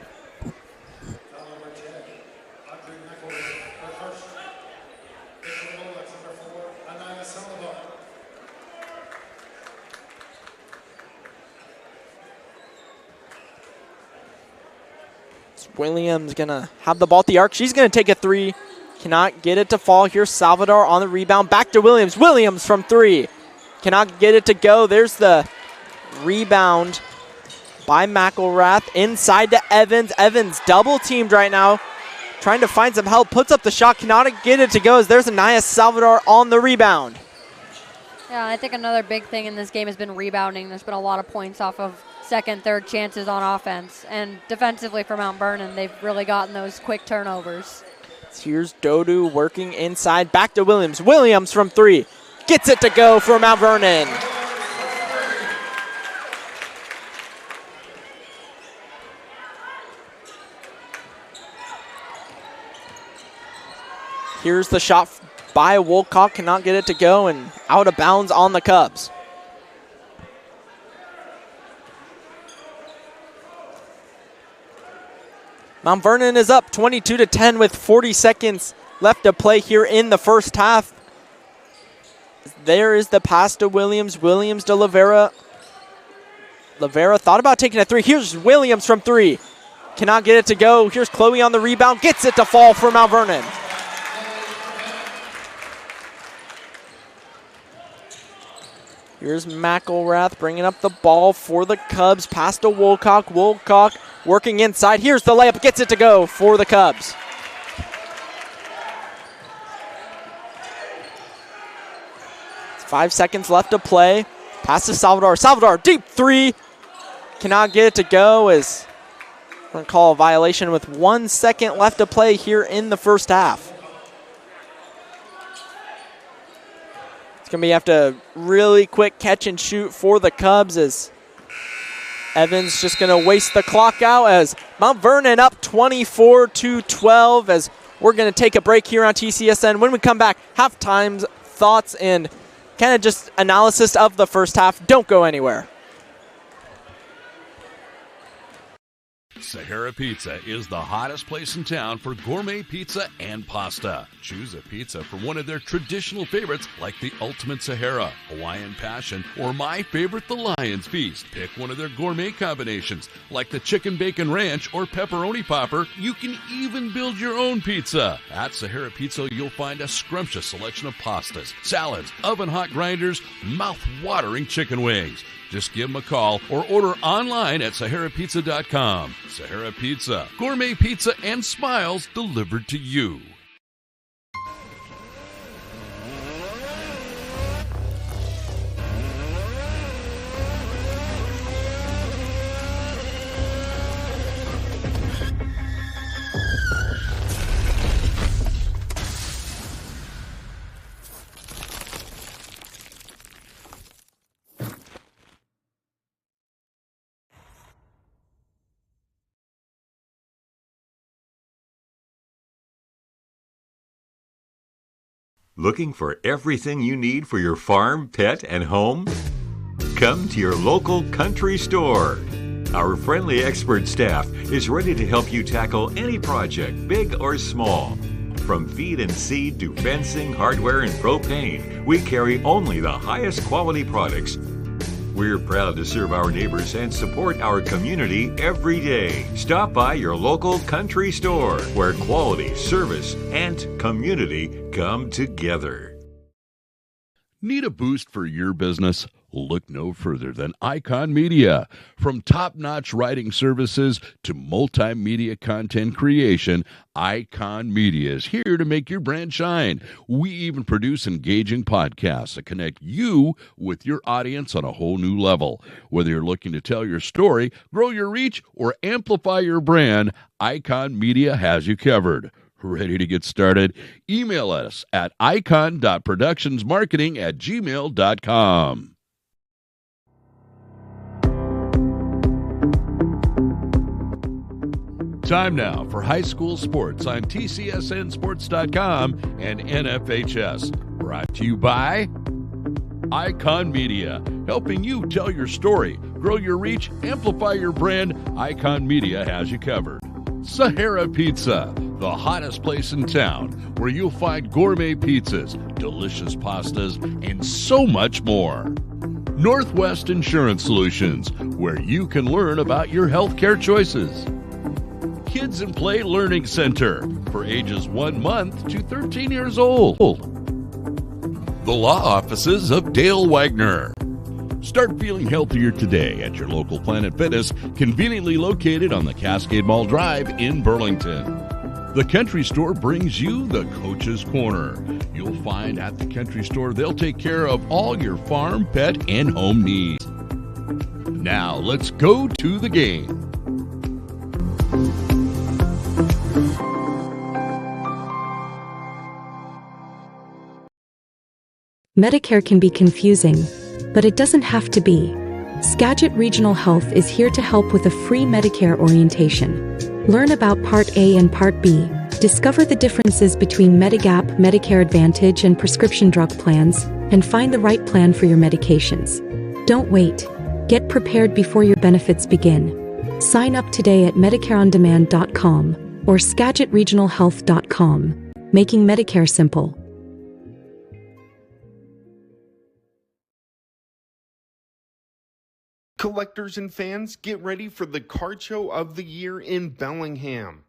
Williams going to have the ball at the arc. She's going to take a three. Cannot get it to fall. Here's Salvador on the rebound. Back to Williams. Williams from three. Cannot get it to go. There's the rebound by McElrath. Inside to Evans. Evans double teamed right now. Trying to find some help. Puts up the shot. Cannot get it to go as there's Anaya Salvador on the rebound. Yeah, I think another big thing in this game has been rebounding. There's been a lot of points off of second, third chances on offense. And defensively for Mount Vernon, they've really gotten those quick turnovers. Here's Dodu working inside. Back to Williams. Williams from three. Gets it to go for Mount Vernon. Here's the shot by Woolcock. Cannot get it to go and out of bounds on the Cubs. Mount Vernon is up 22-10 with 40 seconds left to play here in the first half. There is the pass to Williams. Williams to Lavera. Lavera thought about taking a three. Here's Williams from three. Cannot get it to go. Here's Chloe on the rebound. Gets it to fall for Mount Vernon. Here's McElrath bringing up the ball for the Cubs. Pass to Woolcock. Woolcock working inside. Here's the layup. Gets it to go for the Cubs. It's 5 seconds left to play. Pass to Salvador. Salvador, deep three. Cannot get it to go as we're going to call a violation with 1 second left to play here in the first half. Going to be after really quick catch and shoot for the Cubs as Evans just going to waste the clock out as Mount Vernon up 24-12 as we're going to take a break here on TCSN. When we come back, halftime thoughts and kind of just analysis of the first half. Don't go anywhere. Sahara Pizza is the hottest place in town for gourmet pizza and pasta. Choose a pizza from one of their traditional favorites like the Ultimate Sahara, Hawaiian Passion, or my favorite, the Lion's Feast. Pick one of their gourmet combinations like the Chicken Bacon Ranch or Pepperoni Popper. You can even build your own pizza. At Sahara Pizza, you'll find a scrumptious selection of pastas, salads, oven-hot grinders, mouth-watering chicken wings. Just give them a call or order online at SaharaPizza.com. Sahara Pizza, gourmet pizza and smiles delivered to you. Looking for everything you need for your farm, pet, and home? Come to your local country store. Our friendly expert staff is ready to help you tackle any project, big or small. From feed and seed to fencing, hardware, and propane, we carry only the highest quality products. We're proud to serve our neighbors and support our community every day. Stop by your local country store where quality, service, and community come together. Need a boost for your business? Look no further than Icon Media. From top-notch writing services to multimedia content creation, Icon Media is here to make your brand shine. We even produce engaging podcasts that connect you with your audience on a whole new level. Whether you're looking to tell your story, grow your reach, or amplify your brand, Icon Media has you covered. Ready to get started? Email us at icon.productionsmarketing@gmail.com. Time now for high school sports on TCSNSports.com and NFHS. Brought to you by Icon Media, helping you tell your story, grow your reach, amplify your brand. Icon Media has you covered. Sahara Pizza, the hottest place in town, where you'll find gourmet pizzas, delicious pastas, and so much more. Northwest Insurance Solutions, where you can learn about your healthcare choices. Kids and Play Learning Center, for ages 1 month to 13 years old. The law offices of Dale Wagner. Start feeling healthier today at your local Planet Fitness, conveniently located on the Cascade Mall Drive in Burlington. The Country Store brings you the Coach's Corner. You'll find at the Country Store they'll take care of all your farm, pet, and home needs. Now let's go to the game. Medicare can be confusing, but it doesn't have to be. Skagit Regional Health is here to help with a free Medicare orientation. Learn about Part A and Part B. Discover the differences between Medigap, Medicare Advantage, and prescription drug plans, and find the right plan for your medications. Don't wait. Get prepared before your benefits begin. Sign up today at MedicareOnDemand.com or SkagitRegionalHealth.com, making Medicare simple. Collectors and fans, get ready for the card show of the year in Bellingham.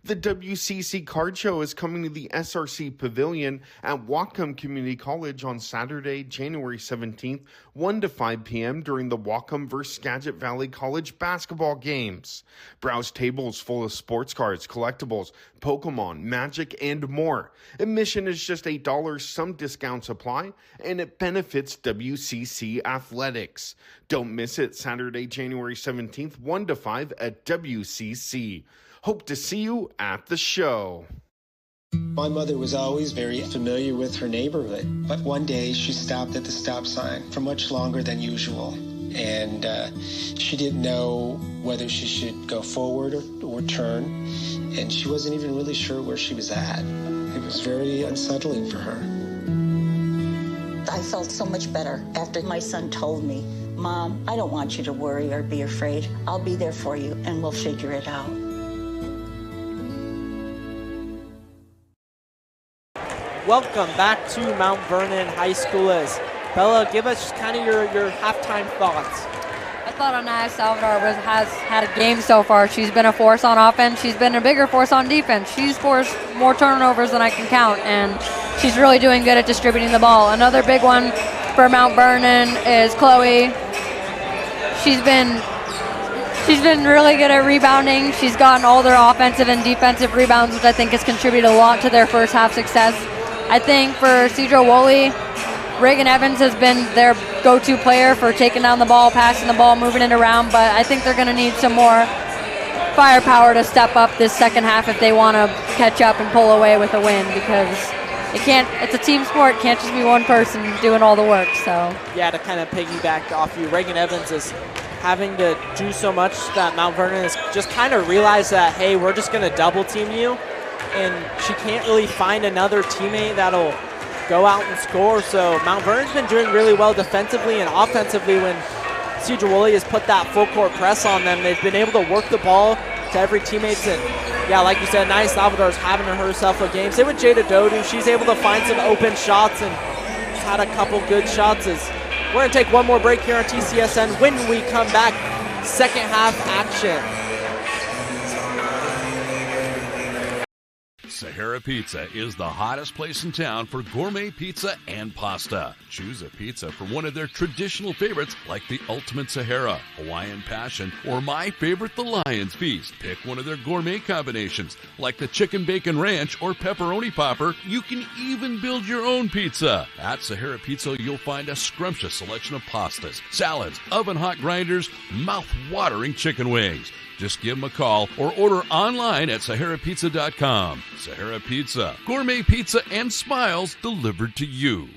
The WCC Card Show is coming to the SRC Pavilion at Whatcom Community College on Saturday, January 17th, 1 to 5 p.m. during the Whatcom vs. Skagit Valley College basketball games. Browse tables full of sports cards, collectibles, Pokemon, Magic, and more. Admission is just $8, some discounts apply, and it benefits WCC Athletics. Don't miss it, Saturday, January 17th, 1 to 5 at WCC. Hope to see you at the show. My mother was always very familiar with her neighborhood, but one day she stopped at the stop sign for much longer than usual, and she didn't know whether she should go forward or turn, and she wasn't even really sure where she was at. It was very unsettling for her. I felt so much better after my son told me. Mom, I don't want you to worry or be afraid. I'll be there for you, and we'll figure it out. Welcome back to Mount Vernon High School. Bella, give us kind of your halftime thoughts. I thought Anaya Salvador has had a game so far. She's been a force on offense. She's been a bigger force on defense. She's forced more turnovers than I can count, and she's really doing good at distributing the ball. Another big one for Mount Vernon is Chloe. She's been really good at rebounding. She's gotten all their offensive and defensive rebounds, which I think has contributed a lot to their first half success. I think for Sedro Woolley, Reagan Evans has been their go-to player for taking down the ball, passing the ball, moving it around, but I think they're going to need some more firepower to step up this second half if they want to catch up and pull away with a win, because it's a team sport. It can't just be one person doing all the work. So yeah, to kind of piggyback off you, Reagan Evans is having to do so much that Mount Vernon has just kind of realized that, hey, we're just going to double team you, and she can't really find another teammate that'll go out and score. So Mount Vernon's been doing really well defensively and offensively. When Sedro Woolley has put that full court press on them, they've been able to work the ball to every teammate. And yeah, like you said, Anaya Salvador's having herself a game. Same with Jada Dodu. She's able to find some open shots and had a couple good shots. We're going to take one more break here on TCSN. When we come back, second half action. Sahara Pizza is the hottest place in town for gourmet pizza and pasta. Choose a pizza from one of their traditional favorites like the Ultimate Sahara, Hawaiian Passion, or my favorite, the Lion's Feast. Pick one of their gourmet combinations like the Chicken Bacon Ranch or Pepperoni Popper. You can even build your own pizza. At Sahara Pizza, you'll find a scrumptious selection of pastas, salads, oven-hot grinders, mouth-watering chicken wings. Just give them a call or order online at SaharaPizza.com. Sahara Pizza, gourmet pizza and smiles delivered to you.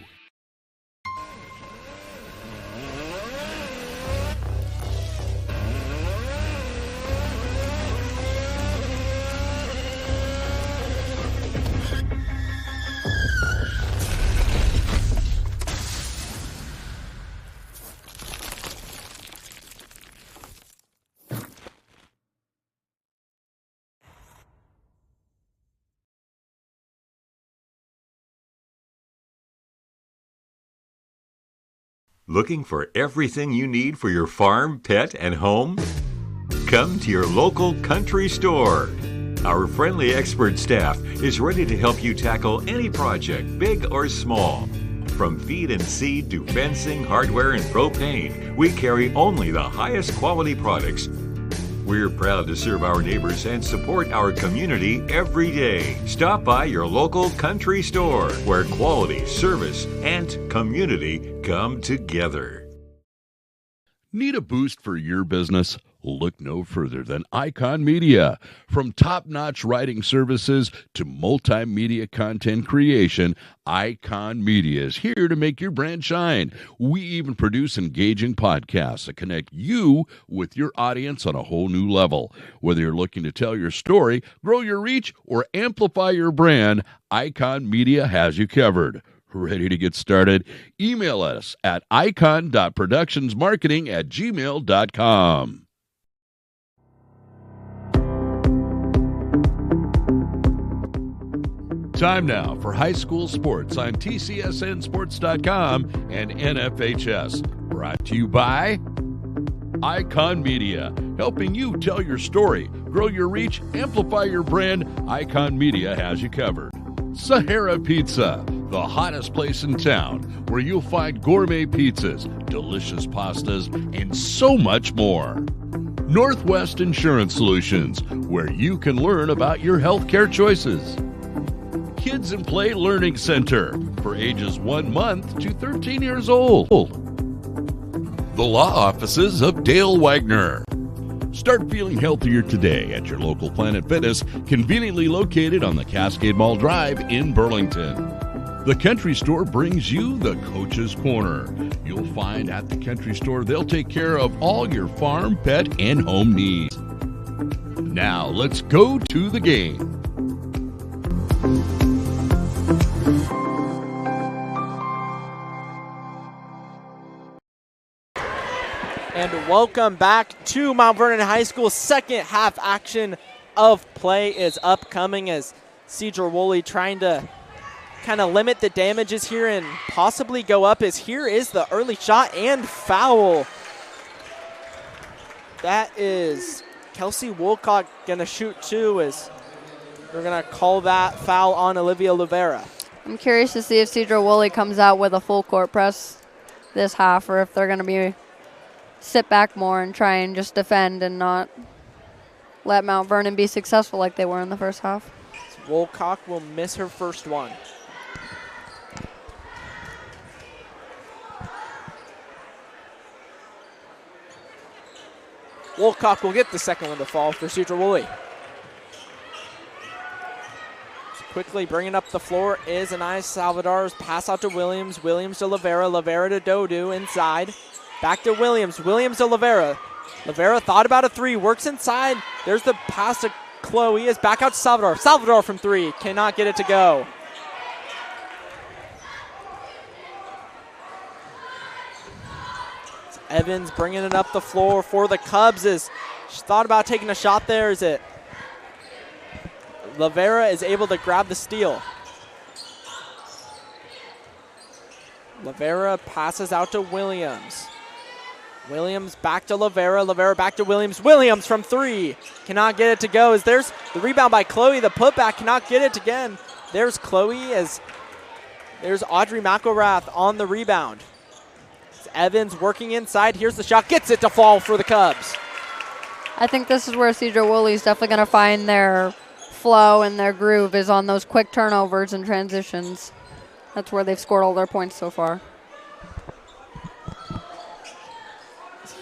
Looking for everything you need for your farm, pet, and home? Come to your local country store. Our friendly expert staff is ready to help you tackle any project, big or small. From feed and seed to fencing, hardware, and propane, we carry only the highest quality products. We're proud to serve our neighbors and support our community every day. Stop by your local country store where quality, service, and community come together. Need a boost for your business? Look no further than Icon Media. From top-notch writing services to multimedia content creation, Icon Media is here to make your brand shine. We even produce engaging podcasts that connect you with your audience on a whole new level. Whether you're looking to tell your story, grow your reach, or amplify your brand, Icon Media has you covered. Ready to get started? Email us at icon.productionsmarketing@gmail.com. Time now for high school sports on TCSNsports.com and NFHS. Brought to you by Icon Media, helping you tell your story, grow your reach, amplify your brand. Icon Media has you covered. Sahara Pizza, the hottest place in town where you'll find gourmet pizzas, delicious pastas, and so much more. Northwest Insurance Solutions, where you can learn about your healthcare choices. Kids and Play Learning Center for ages 1 month to 13 years old. The law offices of Dale Wagner. Start feeling healthier today at your local Planet Fitness, conveniently located on the Cascade Mall Drive in Burlington. The Country Store brings you the Coach's Corner. You'll find at the Country Store they'll take care of all your farm, pet, and home needs. Now let's go to the game. Welcome back to Mount Vernon High School. Second half action of play is upcoming as Sedro Woolley trying to kind of limit the damages here and possibly go up, as here is the early shot and foul. That is Kelsey Woolcock going to shoot two, as we're going to call that foul on Olivia Olivera. I'm curious to see if Sedro Woolley comes out with a full court press this half, or if they're going to be sit back more and try and just defend and not let Mount Vernon be successful like they were in the first half. Woolcock will miss her first one. Woolcock will get the second one to fall for Sedro Woolley. Quickly bringing up the floor is Anais Salvador's pass out to Williams. Williams to Lavera. Lavera to Dodu inside. Back to Williams. Williams to Lavera. Lavera thought about a three. Works inside. There's the pass to Chloe. Is back out to Salvador. Salvador from three. Cannot get it to go. Evans bringing it up the floor for the Cubs. She thought about taking a shot there. Is it? Lavera is able to grab the steal. Lavera passes out to Williams. Williams back to Lavera. Lavera back to Williams. Williams from three. Cannot get it to go. As there's the rebound by Chloe. The putback cannot get it again. There's Chloe, as there's Audrey McElrath on the rebound. It's Evans working inside. Here's the shot. Gets it to fall for the Cubs. I think this is where Sedro Woolley is definitely going to find their flow and their groove, is on those quick turnovers and transitions. That's where they've scored all their points so far.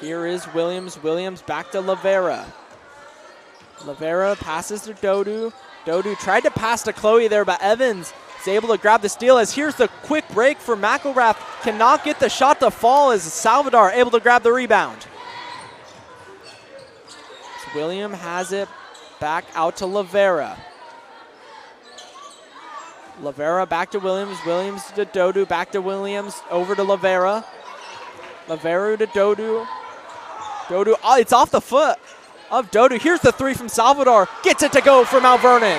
Here is Williams. Williams back to Lavera. Lavera passes to Dodu. Dodu tried to pass to Chloe there, but Evans is able to grab the steal, as here's the quick break for McElrath. Cannot get the shot to fall, as Salvador able to grab the rebound. So William has it back out to Lavera. Lavera back to Williams. Williams to Dodu. Back to Williams. Over to Lavera. Lavera to Dodu. Dodu. Oh, it's off the foot of Dodu. Here's the three from Salvador. Gets it to go for Mount Vernon.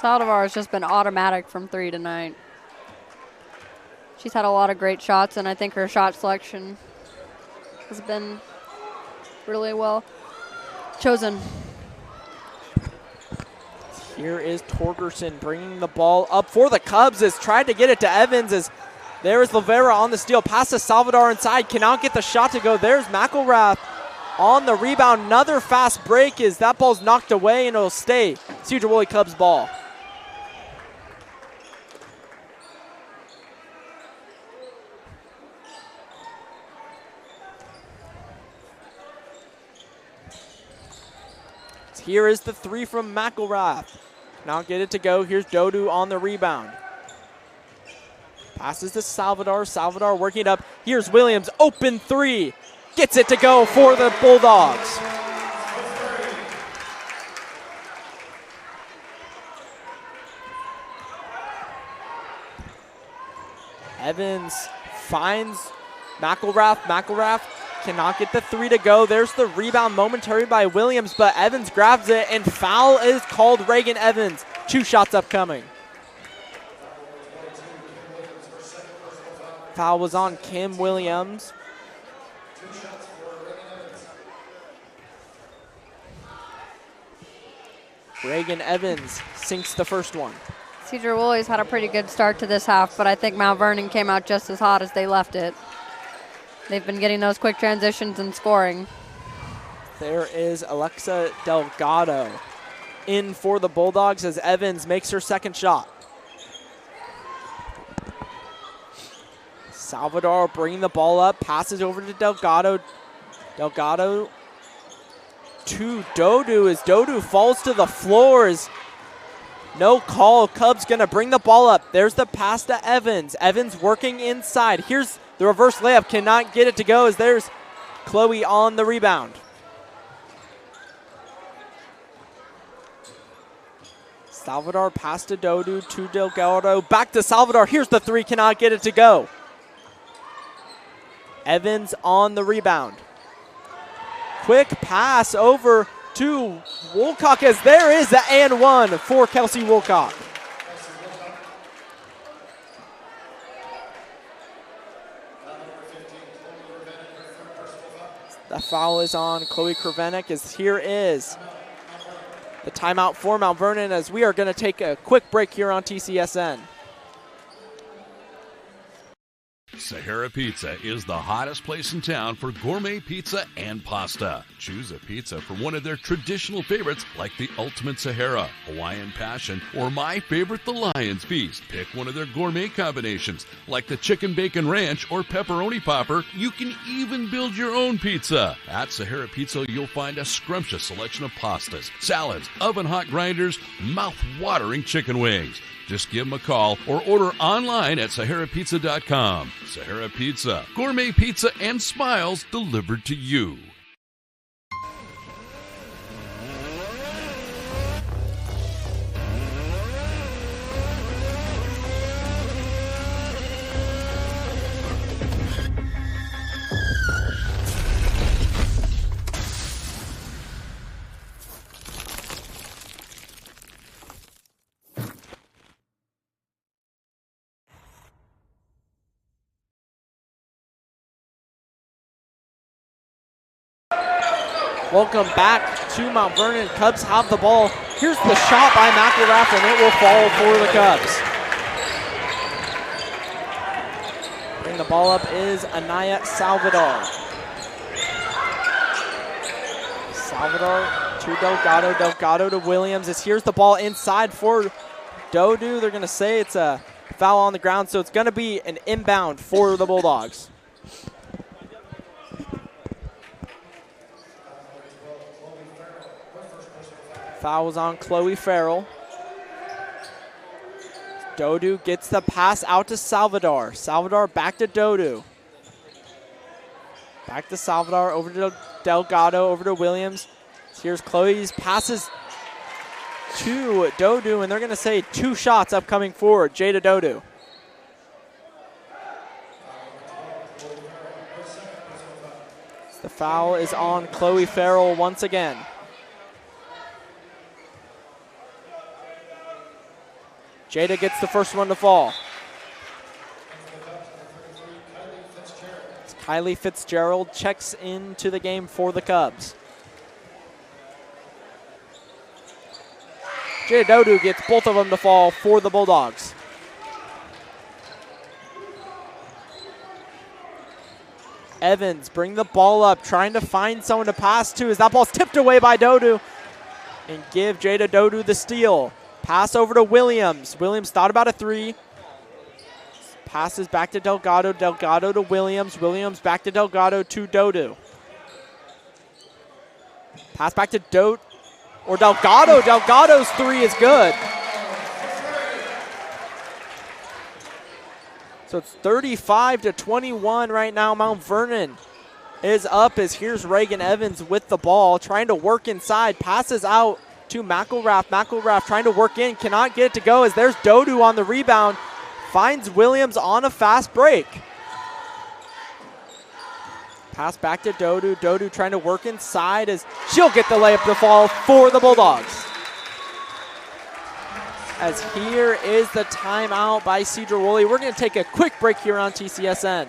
Salvador has just been automatic from three tonight. She's had a lot of great shots, and I think her shot selection has been really well chosen. Here is Torgerson bringing the ball up for the Cubs, as tried to get it to Evans, as there is Lavera on the steal. Pass to Salvador inside. Cannot get the shot to go. There's McElrath on the rebound. Another fast break, as that ball's knocked away, and it'll stay Sedro Woolley Cubs ball. Here is the three from McElrath. Now get it to go. Here's Dodu on the rebound. Passes to Salvador. Salvador working it up. Here's Williams. Open three. Gets it to go for the Bulldogs. Evans finds McElrath. McElrath cannot get the three to go. There's the rebound momentary by Williams, but Evans grabs it, and foul is called. Reagan Evans. 2 shots upcoming. Foul was on Kim Williams. Reagan Evans sinks the first one. Sedro Woolley's had a pretty good start to this half, but I think Mount Vernon came out just as hot as they left it. They've been getting those quick transitions and scoring. There is Alexa Delgado in for the Bulldogs, as Evans makes her second shot. Salvador bringing the ball up, passes over to Delgado. Delgado to Dodu, as Dodu falls to the floor. Is no call. Cubs gonna bring the ball up. There's the pass to Evans. Evans working inside. Here's the reverse layup. Cannot get it to go, as there's Chloe on the rebound. Salvador pass to Dodu, to Delgado, back to Salvador. Here's the three, cannot get it to go. Evans on the rebound. Quick pass over to Woolcock as there is the and one for Kelsey Woolcock. The foul is on Chloe Krevenek as here is the timeout for Mount Vernon as we are going to take a quick break here on TCSN. Sahara Pizza is the hottest place in town for gourmet pizza and pasta. Choose a pizza from one of their traditional favorites like the Ultimate Sahara, Hawaiian Passion, or my favorite, the Lion's Feast. Pick one of their gourmet combinations like the Chicken Bacon Ranch or Pepperoni Popper. You can even build your own pizza. At Sahara Pizza, you'll find a scrumptious selection of pastas, salads, oven-hot grinders, mouth-watering chicken wings. Just give them a call or order online at SaharaPizza.com. Sahara Pizza, gourmet pizza and smiles delivered to you. Welcome back to Mount Vernon. Cubs have the ball. Here's the shot by McElrath, and it will fall for the Cubs. Bring the ball up is Anaya Salvador. Salvador to Delgado. Delgado to Williams. As here's the ball inside for Dodu. They're going to say it's a foul on the ground, so it's going to be an inbound for the Bulldogs. Foul was on Chloe Farrell. Dodu gets the pass out to Salvador. Salvador back to Dodu. Back to Salvador, over to Delgado, over to Williams. Here's Chloe's passes to Dodu, and they're going to say 2 shots upcoming forward. Jada Dodu. The foul is on Chloe Farrell once again. Jada gets the first one to fall. Kylie Fitzgerald checks into the game for the Cubs. Jada Dodu gets both of them to fall for the Bulldogs. Evans bring the ball up, trying to find someone to pass to as that ball's tipped away by Dodu and give Jada Dodu the steal. Pass over to Williams. Williams thought about a 3. Passes back to Delgado. Delgado to Williams. Williams back to Delgado to Dodu. Pass back to Delgado. Delgado's 3 is good. So it's 35-21 right now. Mount Vernon is up as here's Reagan Evans with the ball, trying to work inside. Passes out to McElrath. McElrath trying to work in, cannot get it to go as there's Dodu on the rebound. Finds Williams on a fast break. Pass back to Dodu. Dodu trying to work inside as she'll get the layup to fall for the Bulldogs. As here is the timeout by Sedro Woolley. We're going to take a quick break here on TCSN.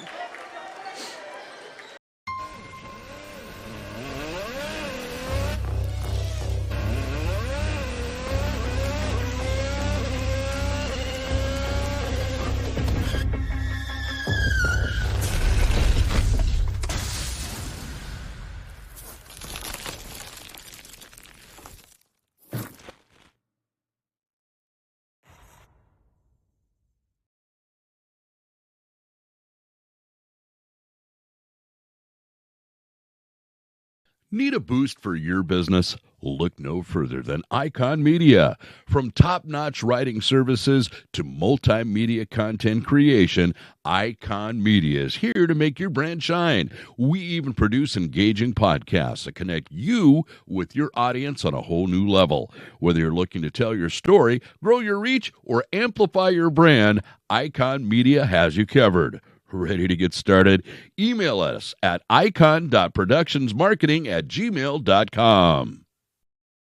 Need a boost for your business? Look no further than Icon Media. From top-notch writing services to multimedia content creation, Icon Media is here to make your brand shine. We even produce engaging podcasts that connect you with your audience on a whole new level. Whether you're looking to tell your story, grow your reach, or amplify your brand, Icon Media has you covered. Ready to get started? Email us at icon.productionsmarketing@gmail.com.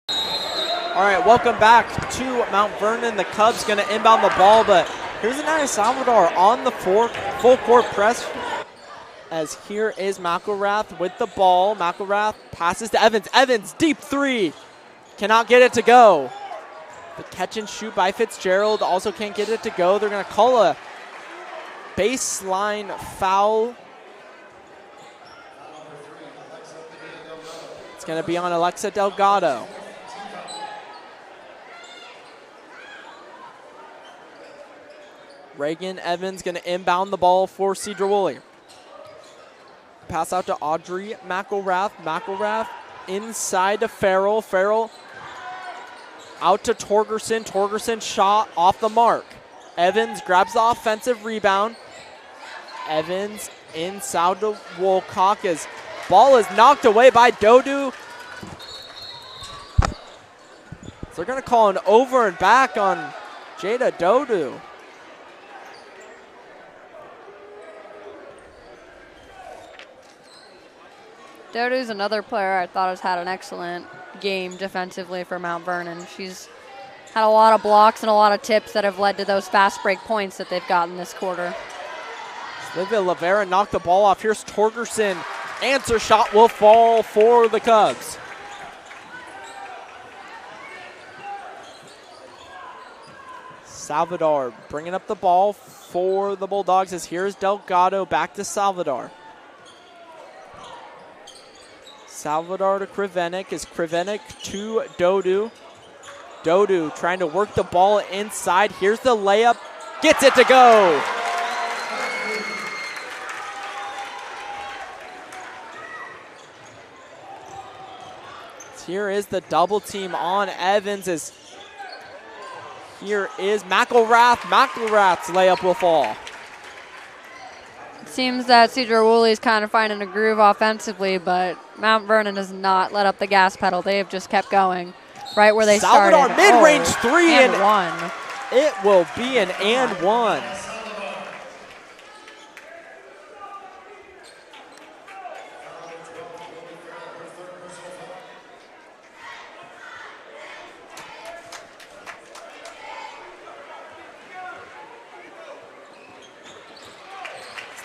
All right, welcome back to Mount Vernon. The Cubs going to inbound the ball, but here's Anaya Salvador on the full court press. As here is McElrath with the ball. McElrath passes to Evans. Evans, deep three. Cannot get it to go. The catch and shoot by Fitzgerald also can't get it to go. They're going to call a baseline foul. It's going to be on Alexa Delgado. Reagan Evans going to inbound the ball for Sedro Woolley. Pass out to Audrey McElrath. McElrath inside to Farrell. Farrell out to Torgerson. Torgerson shot off the mark. Evans grabs the offensive rebound. Evans inside to Wolcock. His ball is knocked away by Dodu. So they're going to call an over and back on Jada Dodu. Dodu's another player I thought has had an excellent game defensively for Mount Vernon. She's had a lot of blocks and a lot of tips that have led to those fast break points that they've gotten this quarter. Livia Lavera knocked the ball off. Here's Torgerson. Answer shot will fall for the Cubs. Salvador bringing up the ball for the Bulldogs as here's Delgado back to Salvador. Salvador to Krivenik. Is Krivenik to Dodu. Dodu trying to work the ball inside. Here's the layup. Gets it to go. Here is the double team on Evans. Here is McElrath. McElrath's layup will fall. It seems that Sedro Woolley is kind of finding a groove offensively, but Mount Vernon has not let up the gas pedal. They have just kept going right where they Salvador started. Mid-range three and one. It will be an and one.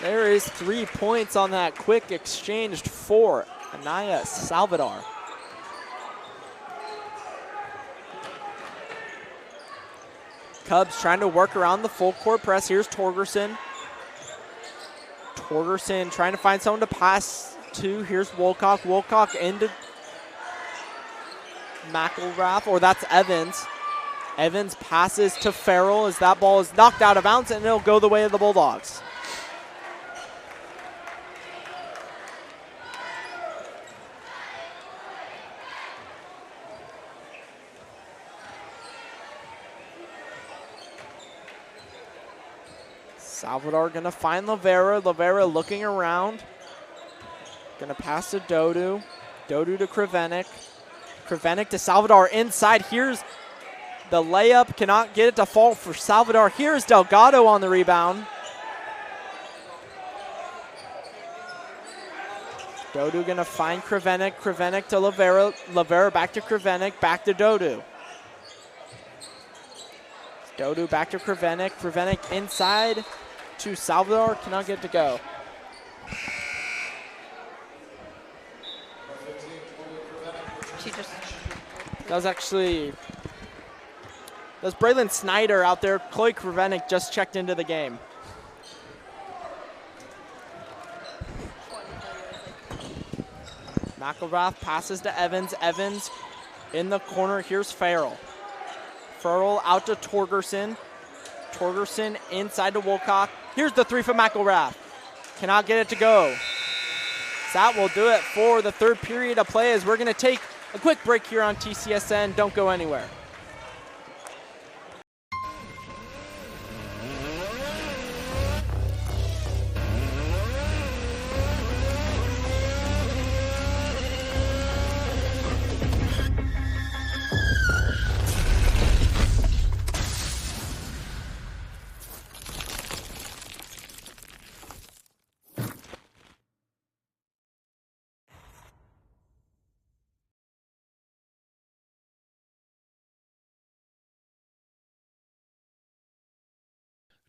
There is 3 points on that quick exchange for Anaya Salvador. Cubs trying to work around the full court press. Here's Torgerson. Torgerson trying to find someone to pass to. Here's Wolcock. Wolcock into McElrath, or that's Evans. Evans passes to Farrell as that ball is knocked out of bounds, and it'll go the way of the Bulldogs. Salvador going to find Lavera. Lavera looking around. Going to pass to Dodu. Dodu to Krivenik. Krivenik to Salvador inside. Here's the layup. Cannot get it to fall for Salvador. Here's Delgado on the rebound. Dodu going to find Krivenik. Krivenik to Lavera. Lavera back to Krivenik. Back to Dodu. Dodu back to Krivenik. Krivenik inside to Salvador. Cannot get it to go. That was Braylon Snyder out there. Chloe Krivenik just checked into the game. McElrath passes to Evans. Evans in the corner. Here's Farrell. Farrell out to Torgerson. Torgerson inside to Wolcock. Here's the three from McElrath. Cannot get it to go. That will do it for the third period of play as we're going to take a quick break here on TCSN. Don't go anywhere.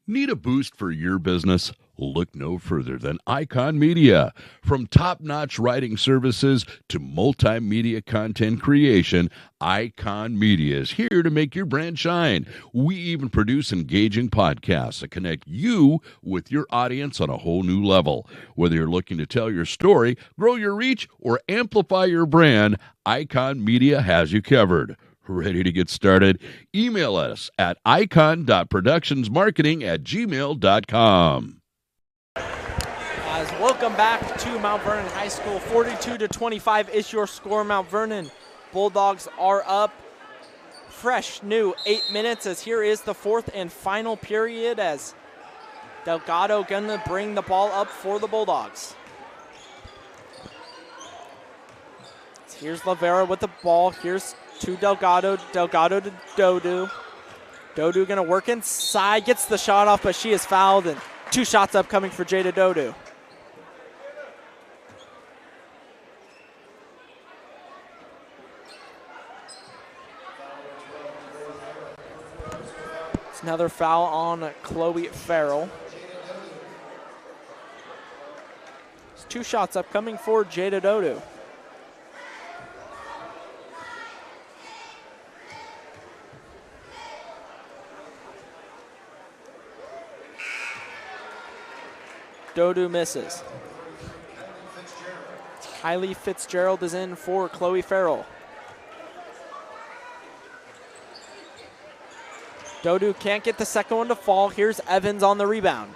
Need a boost for your business? Look no further than Icon Media. From top-notch writing services to multimedia content creation, Icon Media is here to make your brand shine. We even produce engaging podcasts that connect you with your audience on a whole new level. Whether you're looking to tell your story, grow your reach, or amplify your brand, Icon Media has you covered. Ready to get started? Email us at icon.productionsmarketing@gmail.com. As welcome back to Mount Vernon High School. 42-25 is your score. Mount Vernon Bulldogs are up. Fresh new 8 minutes as here is the fourth and final period as Delgado gonna bring the ball up for the Bulldogs. Here's Lavera with the ball. Here's to Delgado. Delgado to Dodu. Dodu going to work inside. Gets the shot off, but she is fouled. And 2 shots upcoming for Jada Dodu. It's another foul on Chloe Farrell. It's 2 shots upcoming for Jada Dodu. Dodu misses. Kylie Fitzgerald is in for Chloe Farrell. Dodu can't get the second one to fall. Here's Evans on the rebound.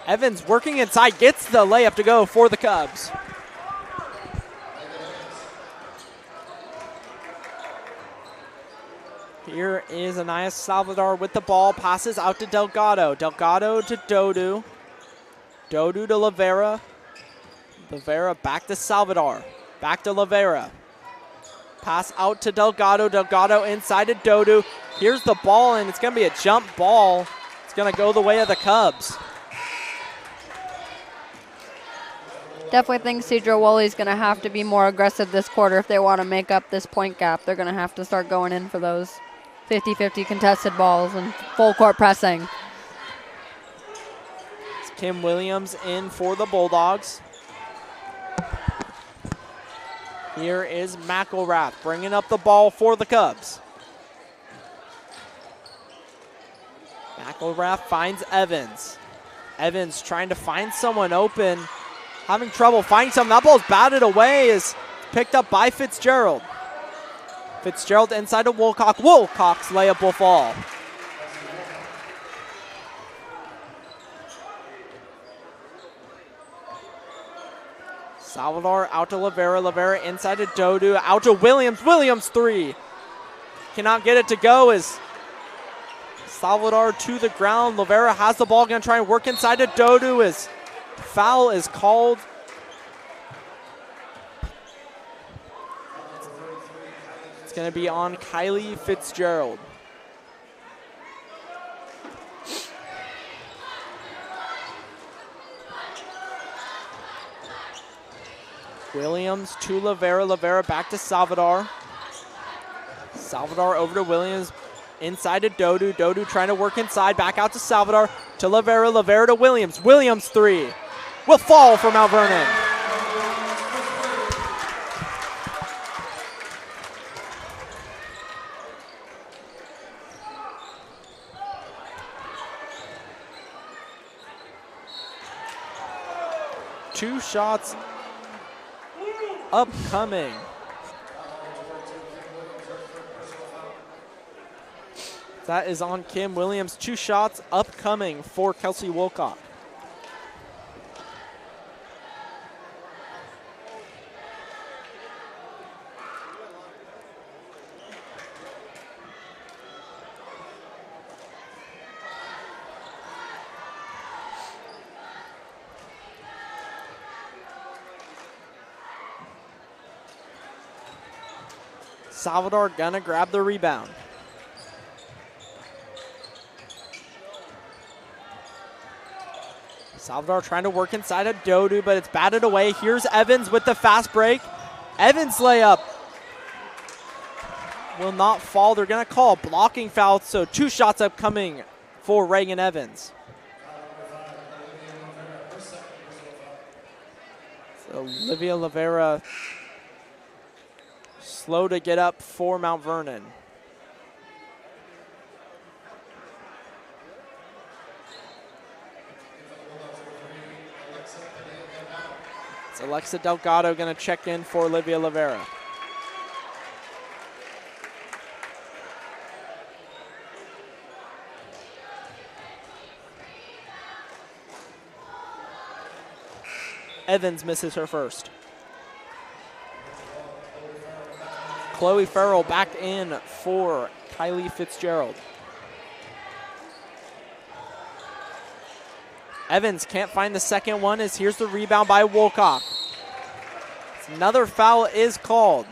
Evans working inside, gets the layup to go for the Cubs. Here is Anaya Salvador with the ball, passes out to Delgado. Delgado to Dodu. Dodu to Lavera. Lavera back to Salvador. Back to Lavera. Pass out to Delgado. Delgado inside to Dodu. Here's the ball, and it's going to be a jump ball. It's going to go the way of the Cubs. Definitely think Sedro Woolley's going to have to be more aggressive this quarter if they want to make up this point gap. They're going to have to start going in for those 50-50 contested balls and full court pressing. It's Kim Williams in for the Bulldogs. Here is McElrath bringing up the ball for the Cubs. McElrath finds Evans. Evans trying to find someone open. Having trouble finding someone. That ball's batted away, is picked up by Fitzgerald. Fitzgerald inside to Woolcock. Woolcock's layup will fall. Salvador out to Lavera. Lavera inside to Dodu. Out to Williams. Williams 3. Cannot get it to go as Salvador to the ground. Lavera has the ball. Going to try and work inside to Dodu as foul is called. It's going to be on Kylie Fitzgerald. Williams to Lavera. Lavera back to Salvador. Salvador over to Williams. Inside to Dodu. Dodu trying to work inside. Back out to Salvador. To Lavera. Lavera to Williams. Williams 3. Will fall for Mount Vernon. Two shots upcoming. That is on Kim Williams. 2 shots upcoming for Kelsey Woolcock. Salvador gonna grab the rebound. Salvador trying to work inside of Dodu, but it's batted away. Here's Evans with the fast break. Evans layup will not fall. They're going to call a blocking foul, so 2 shots upcoming for Reagan Evans. So Olivia Rivera slow to get up for Mount Vernon. It's Alexa Delgado going to check in for Olivia Rivera. Evans misses her first. Chloe Farrell back in for Kylie Fitzgerald. Evans can't find the second one as here's the rebound by Wolcock. Another foul is called.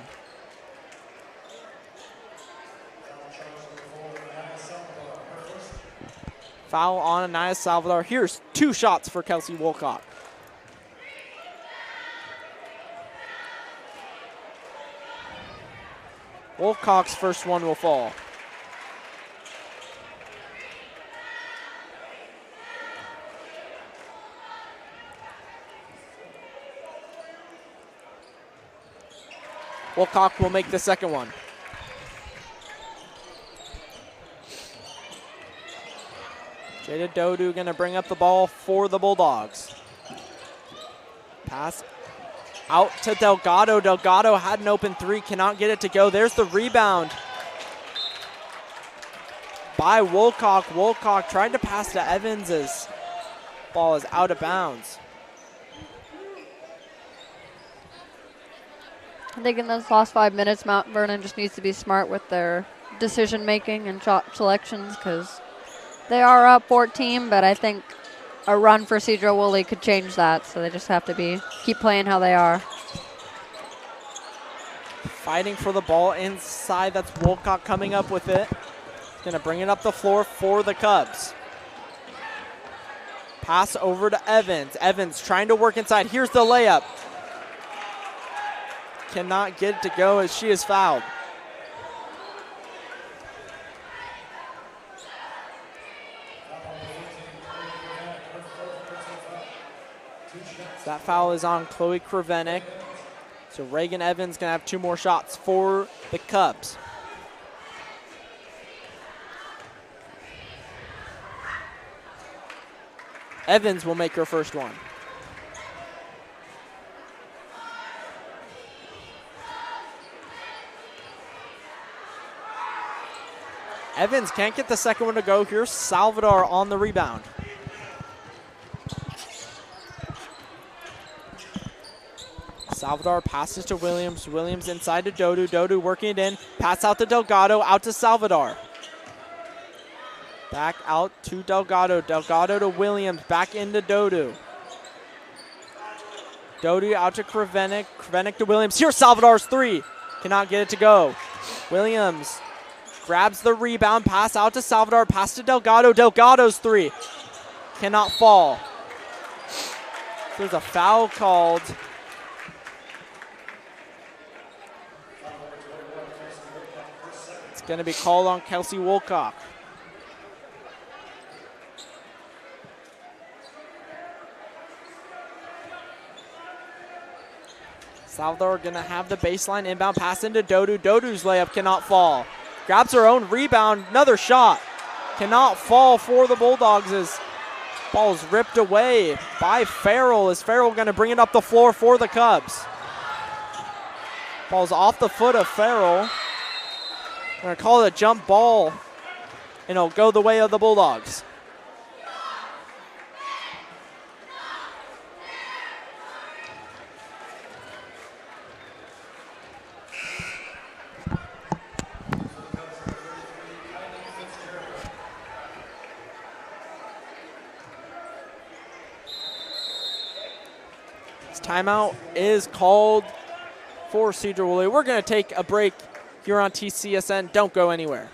Foul on Anaya Salvador. Here's 2 shots for Kelsey Wolcock. Wolcock's first one will fall. Wolcock will make the second one. Jada Dodu going to bring up the ball for the Bulldogs. Pass out to Delgado. Delgado had an open 3, cannot get it to go. There's the rebound by Wolcock. Wolcock tried to pass to Evans as ball is out of bounds. I think in those last 5 minutes, Mount Vernon just needs to be smart with their decision making and shot selections because they are up 14, but I think a run for Sedro Woolley could change that, so they just have to keep playing how they are. Fighting for the ball inside. That's Wolcock coming up with it. Going to bring it up the floor for the Cubs. Pass over to Evans. Evans trying to work inside. Here's the layup. Cannot get it to go as she is fouled. That foul is on Chloe Kravenik. So Reagan Evans going to have 2 more shots for the Cubs. Evans will make her first one. Evans can't get the second one to go. Here's Salvador on the rebound. Salvador passes to Williams. Williams inside to Dodu. Dodu working it in. Pass out to Delgado. Out to Salvador. Back out to Delgado. Delgado to Williams. Back into Dodu. Dodu out to Kravenik. Kravenik to Williams. Here's Salvador's 3. Cannot get it to go. Williams grabs the rebound. Pass out to Salvador. Pass to Delgado. Delgado's 3. Cannot fall. There's a foul called. It's going to be called on Kelsey Wolcock. Salvador going to have the baseline inbound pass into Dodu. Dodu's layup cannot fall. Grabs her own rebound. Another shot. Cannot fall for the Bulldogs as ball's ripped away by Farrell. Is Farrell going to bring it up the floor for the Cubs? Ball's off the foot of Farrell. Going to call it a jump ball, and it'll go the way of the Bulldogs. Timeout is called for Sedro Woolley. We're going to take a break here on TCSN. Don't go anywhere.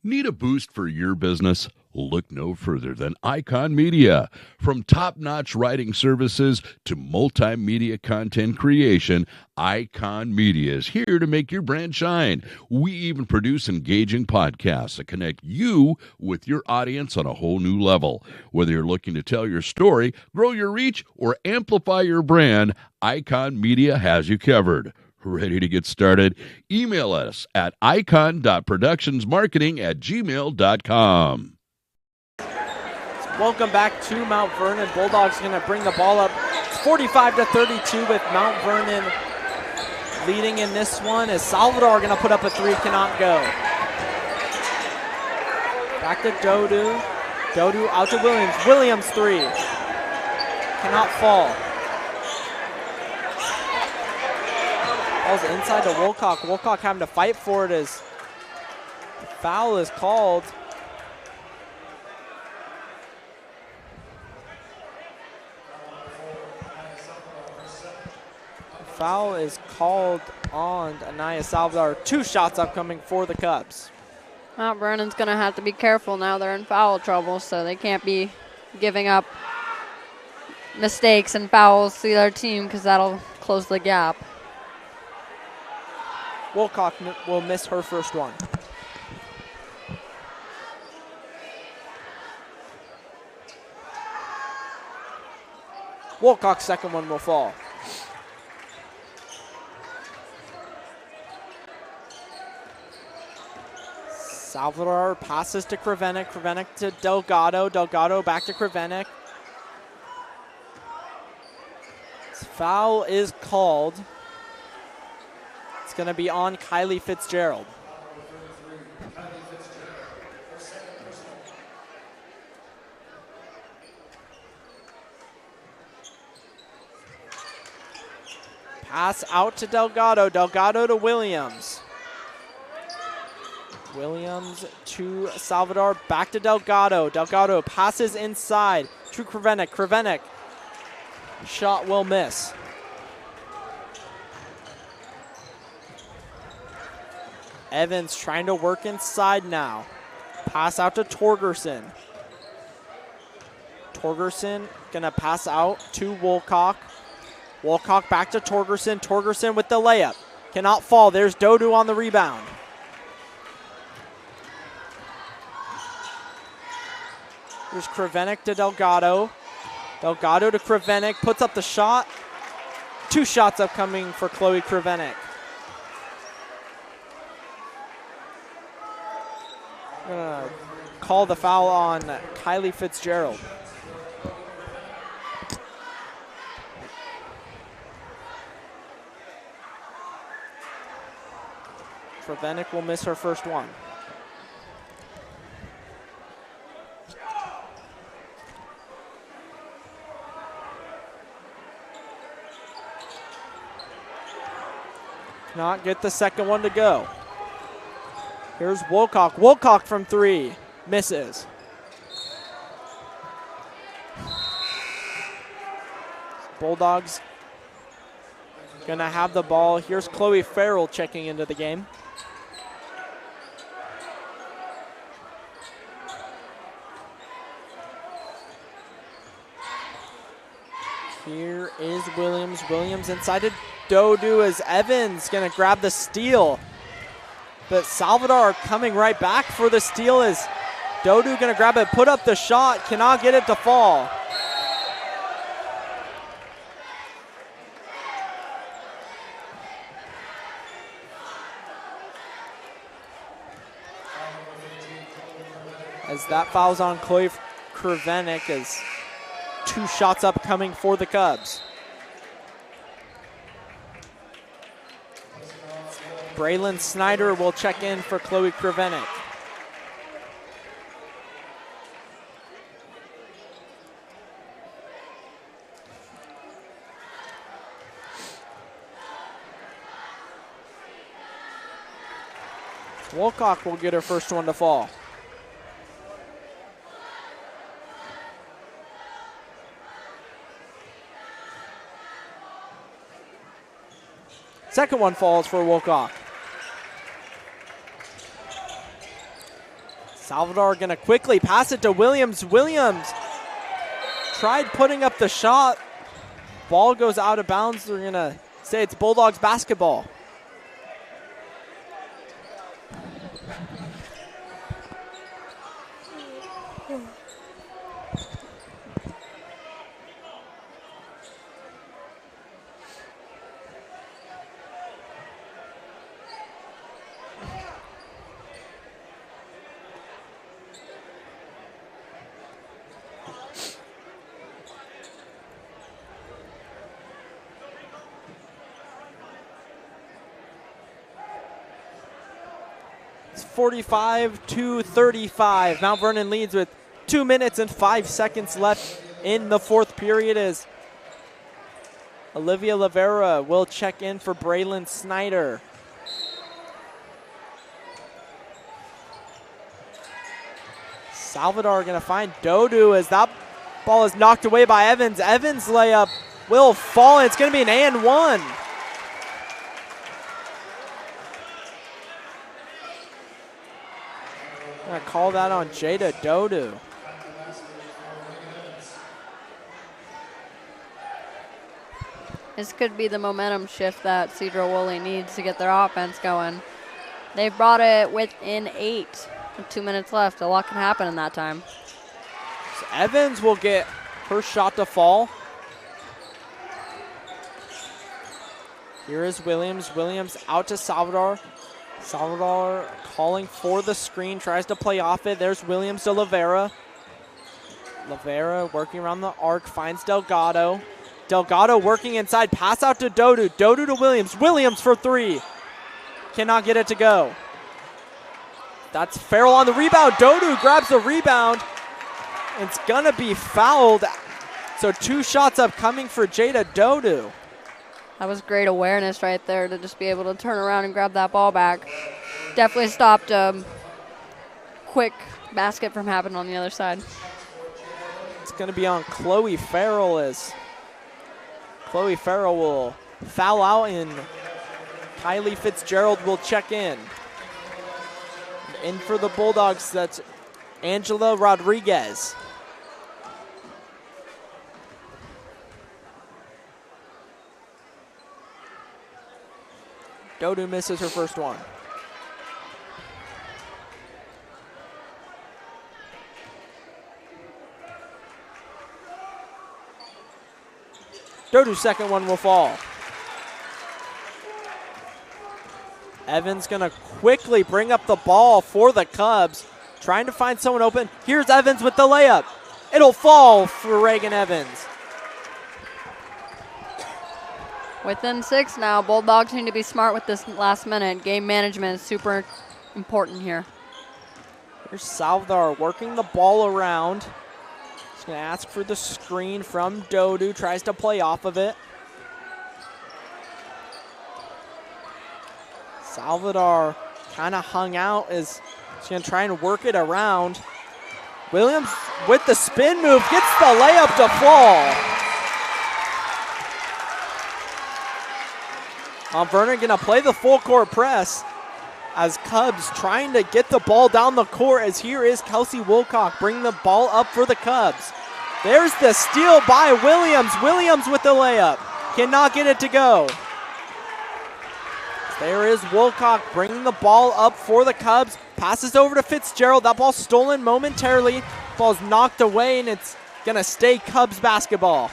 Need a boost for your business? Look no further than Icon Media. From top-notch writing services to multimedia content creation, Icon Media is here to make your brand shine. We even produce engaging podcasts that connect you with your audience on a whole new level. Whether you're looking to tell your story, grow your reach, or amplify your brand, Icon Media has you covered. Ready to get started? Email us at icon.productionsmarketing@gmail.com. Welcome back to Mount Vernon. Bulldogs going to bring the ball up 45-32 with Mount Vernon leading in this one as Salvador going to put up a three, cannot go. Back to Dodu. Dodu out to Williams. Williams three. Cannot fall. Ball's inside to Wolcock. Wolcock having to fight for it as the foul is called. Foul is called on Anaya Salvador. 2 shots upcoming for the Cubs. Mount Vernon's going to have to be careful now. They're in foul trouble, so they can't be giving up mistakes and fouls to their team because that'll close the gap. Wolcock will miss her first one. Wolcock's second one will fall. Salvador passes to Krevenik. Krevenik to Delgado. Delgado back to Krevenik. Foul is called. It's going to be on Kylie Fitzgerald. Pass out to Delgado. Delgado to Williams. Williams to Salvador. Back to Delgado. Delgado passes inside to Krevenik. Krevenik. Shot will miss. Evans trying to work inside now. Pass out to Torgerson. Torgerson gonna pass out to Wolcock. Wolcock back to Torgerson. Torgerson with the layup. Cannot fall. There's Dodu on the rebound. Here's Krevenik to Delgado. Delgado to Krevenik. Puts up the shot. 2 shots upcoming for Chloe Krevenik. Gonna call the foul on Kylie Fitzgerald. Krevenik will miss her first one. Not get the second one to go. Here's Wolcock. Wolcock from 3. Misses. Bulldogs gonna have the ball. Here's Chloe Farrell checking into the game. Here is Williams. Williams inside to Dodu as Evans gonna grab the steal. But Salvador coming right back for the steal as Dodu gonna grab it, put up the shot, cannot get it to fall. As that foul's on Chloe Krevenik as 2 shots upcoming for the Cubs. Braylon Snyder will check in for Chloe Krevenik. Wilcock will get her first one to fall. Second one falls for Wilcock. Salvador gonna quickly pass it to Williams. Williams tried putting up the shot. Ball goes out of bounds. They're gonna say it's Bulldogs basketball. It's 45-35. Mount Vernon leads with 2 minutes and 5 seconds left in the fourth period as Olivia Lavera will check in for Braylon Snyder. Salvador going to find Dodu as that ball is knocked away by Evans. Evans' layup will fall. It's going to be an and one. Gonna call that on Jada Dodu. This could be the momentum shift that Sedro Woolley needs to get their offense going. They've brought it within 8 with 2 minutes left. A lot can happen in that time. So Evans will get her shot to fall. Here is Williams. Williams out to Salvador. Salvador calling for the screen, tries to play off it. There's Williams to Lavera. Lavera working around the arc, finds Delgado. Delgado working inside, pass out to Dodu. Dodu to Williams. Williams for three. Cannot get it to go. That's Farrell on the rebound. Dodu grabs the rebound. It's gonna be fouled. So 2 shots upcoming for Jada Dodu. That was great awareness right there to just be able to turn around and grab that ball back. Definitely stopped a quick basket from happening on the other side. It's going to be on Chloe Farrell as Chloe Farrell will foul out and Kylie Fitzgerald will check in. In for the Bulldogs, that's Angela Rodriguez. Dodu misses her first one. Dodu's second one will fall. Evans gonna quickly bring up the ball for the Cubs, trying to find someone open. Here's Evans with the layup. It'll fall for Reagan Evans. Within 6 now, Bulldogs need to be smart with this last minute. Game management is super important here. Here's Salvador working the ball around. He's going to ask for the screen from Dodu. Tries to play off of it. Salvador kind of hung out as he's going to try and work it around. Williams with the spin move gets the layup to fall. Vernon going to play the full court press as Cubs trying to get the ball down the court as here is Kelsey Wilcock bringing the ball up for the Cubs. There's the steal by Williams. Williams with the layup. Cannot get it to go. There is Wilcock bringing the ball up for the Cubs. Passes over to Fitzgerald. That ball stolen momentarily. Ball's knocked away and it's going to stay Cubs basketball.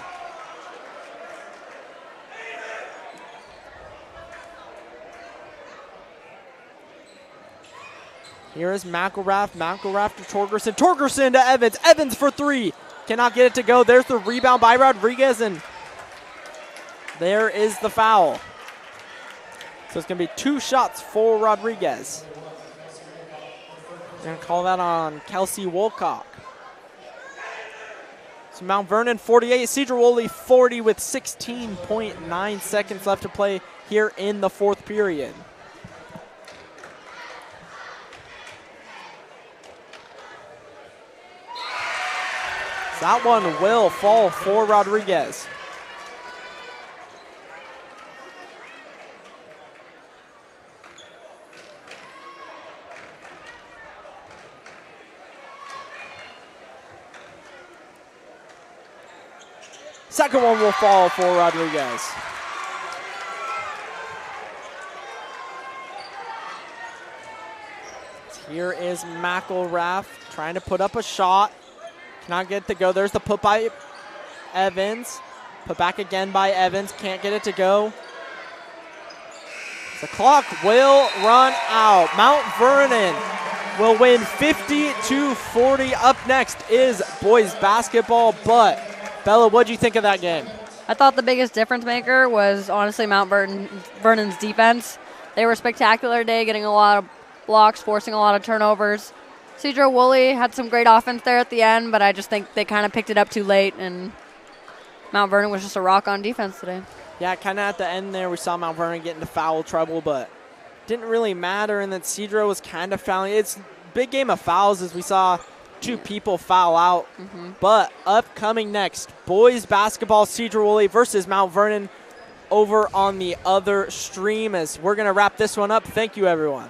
Here is McElrath. McElrath to Torgerson. Torgerson to Evans. Evans for three. Cannot get it to go. There's the rebound by Rodriguez, and there is the foul. So it's going to be 2 shots for Rodriguez. We're going to call that on Kelsey Wolcock. So Mount Vernon 48, Sedro Woolley 40 with 16.9 seconds left to play here in the 4th period. So that one will fall for Rodriguez. Second one will fall for Rodriguez. Here is McElrath trying to put up a shot. Cannot get it to go. There's the put by Evans. Put back again by Evans. Can't get it to go. The clock will run out. Mount Vernon will win 50-40. Up next is boys basketball, but Bella, what do you think of that game? I thought the biggest difference maker was honestly Mount Vernon's defense. They were spectacular today, getting a lot of blocks, forcing a lot of turnovers. Sedro Woolley had some great offense there at the end, but I just think they kind of picked it up too late, and Mount Vernon was just a rock on defense today. Yeah, kind of at the end there, we saw Mount Vernon get into foul trouble, but didn't really matter, and then Sedro was kind of fouling. It's a big game of fouls as we saw 2 people foul out. But upcoming next, boys basketball, Sedro Woolley versus Mount Vernon over on the other stream as we're going to wrap this one up. Thank you, everyone.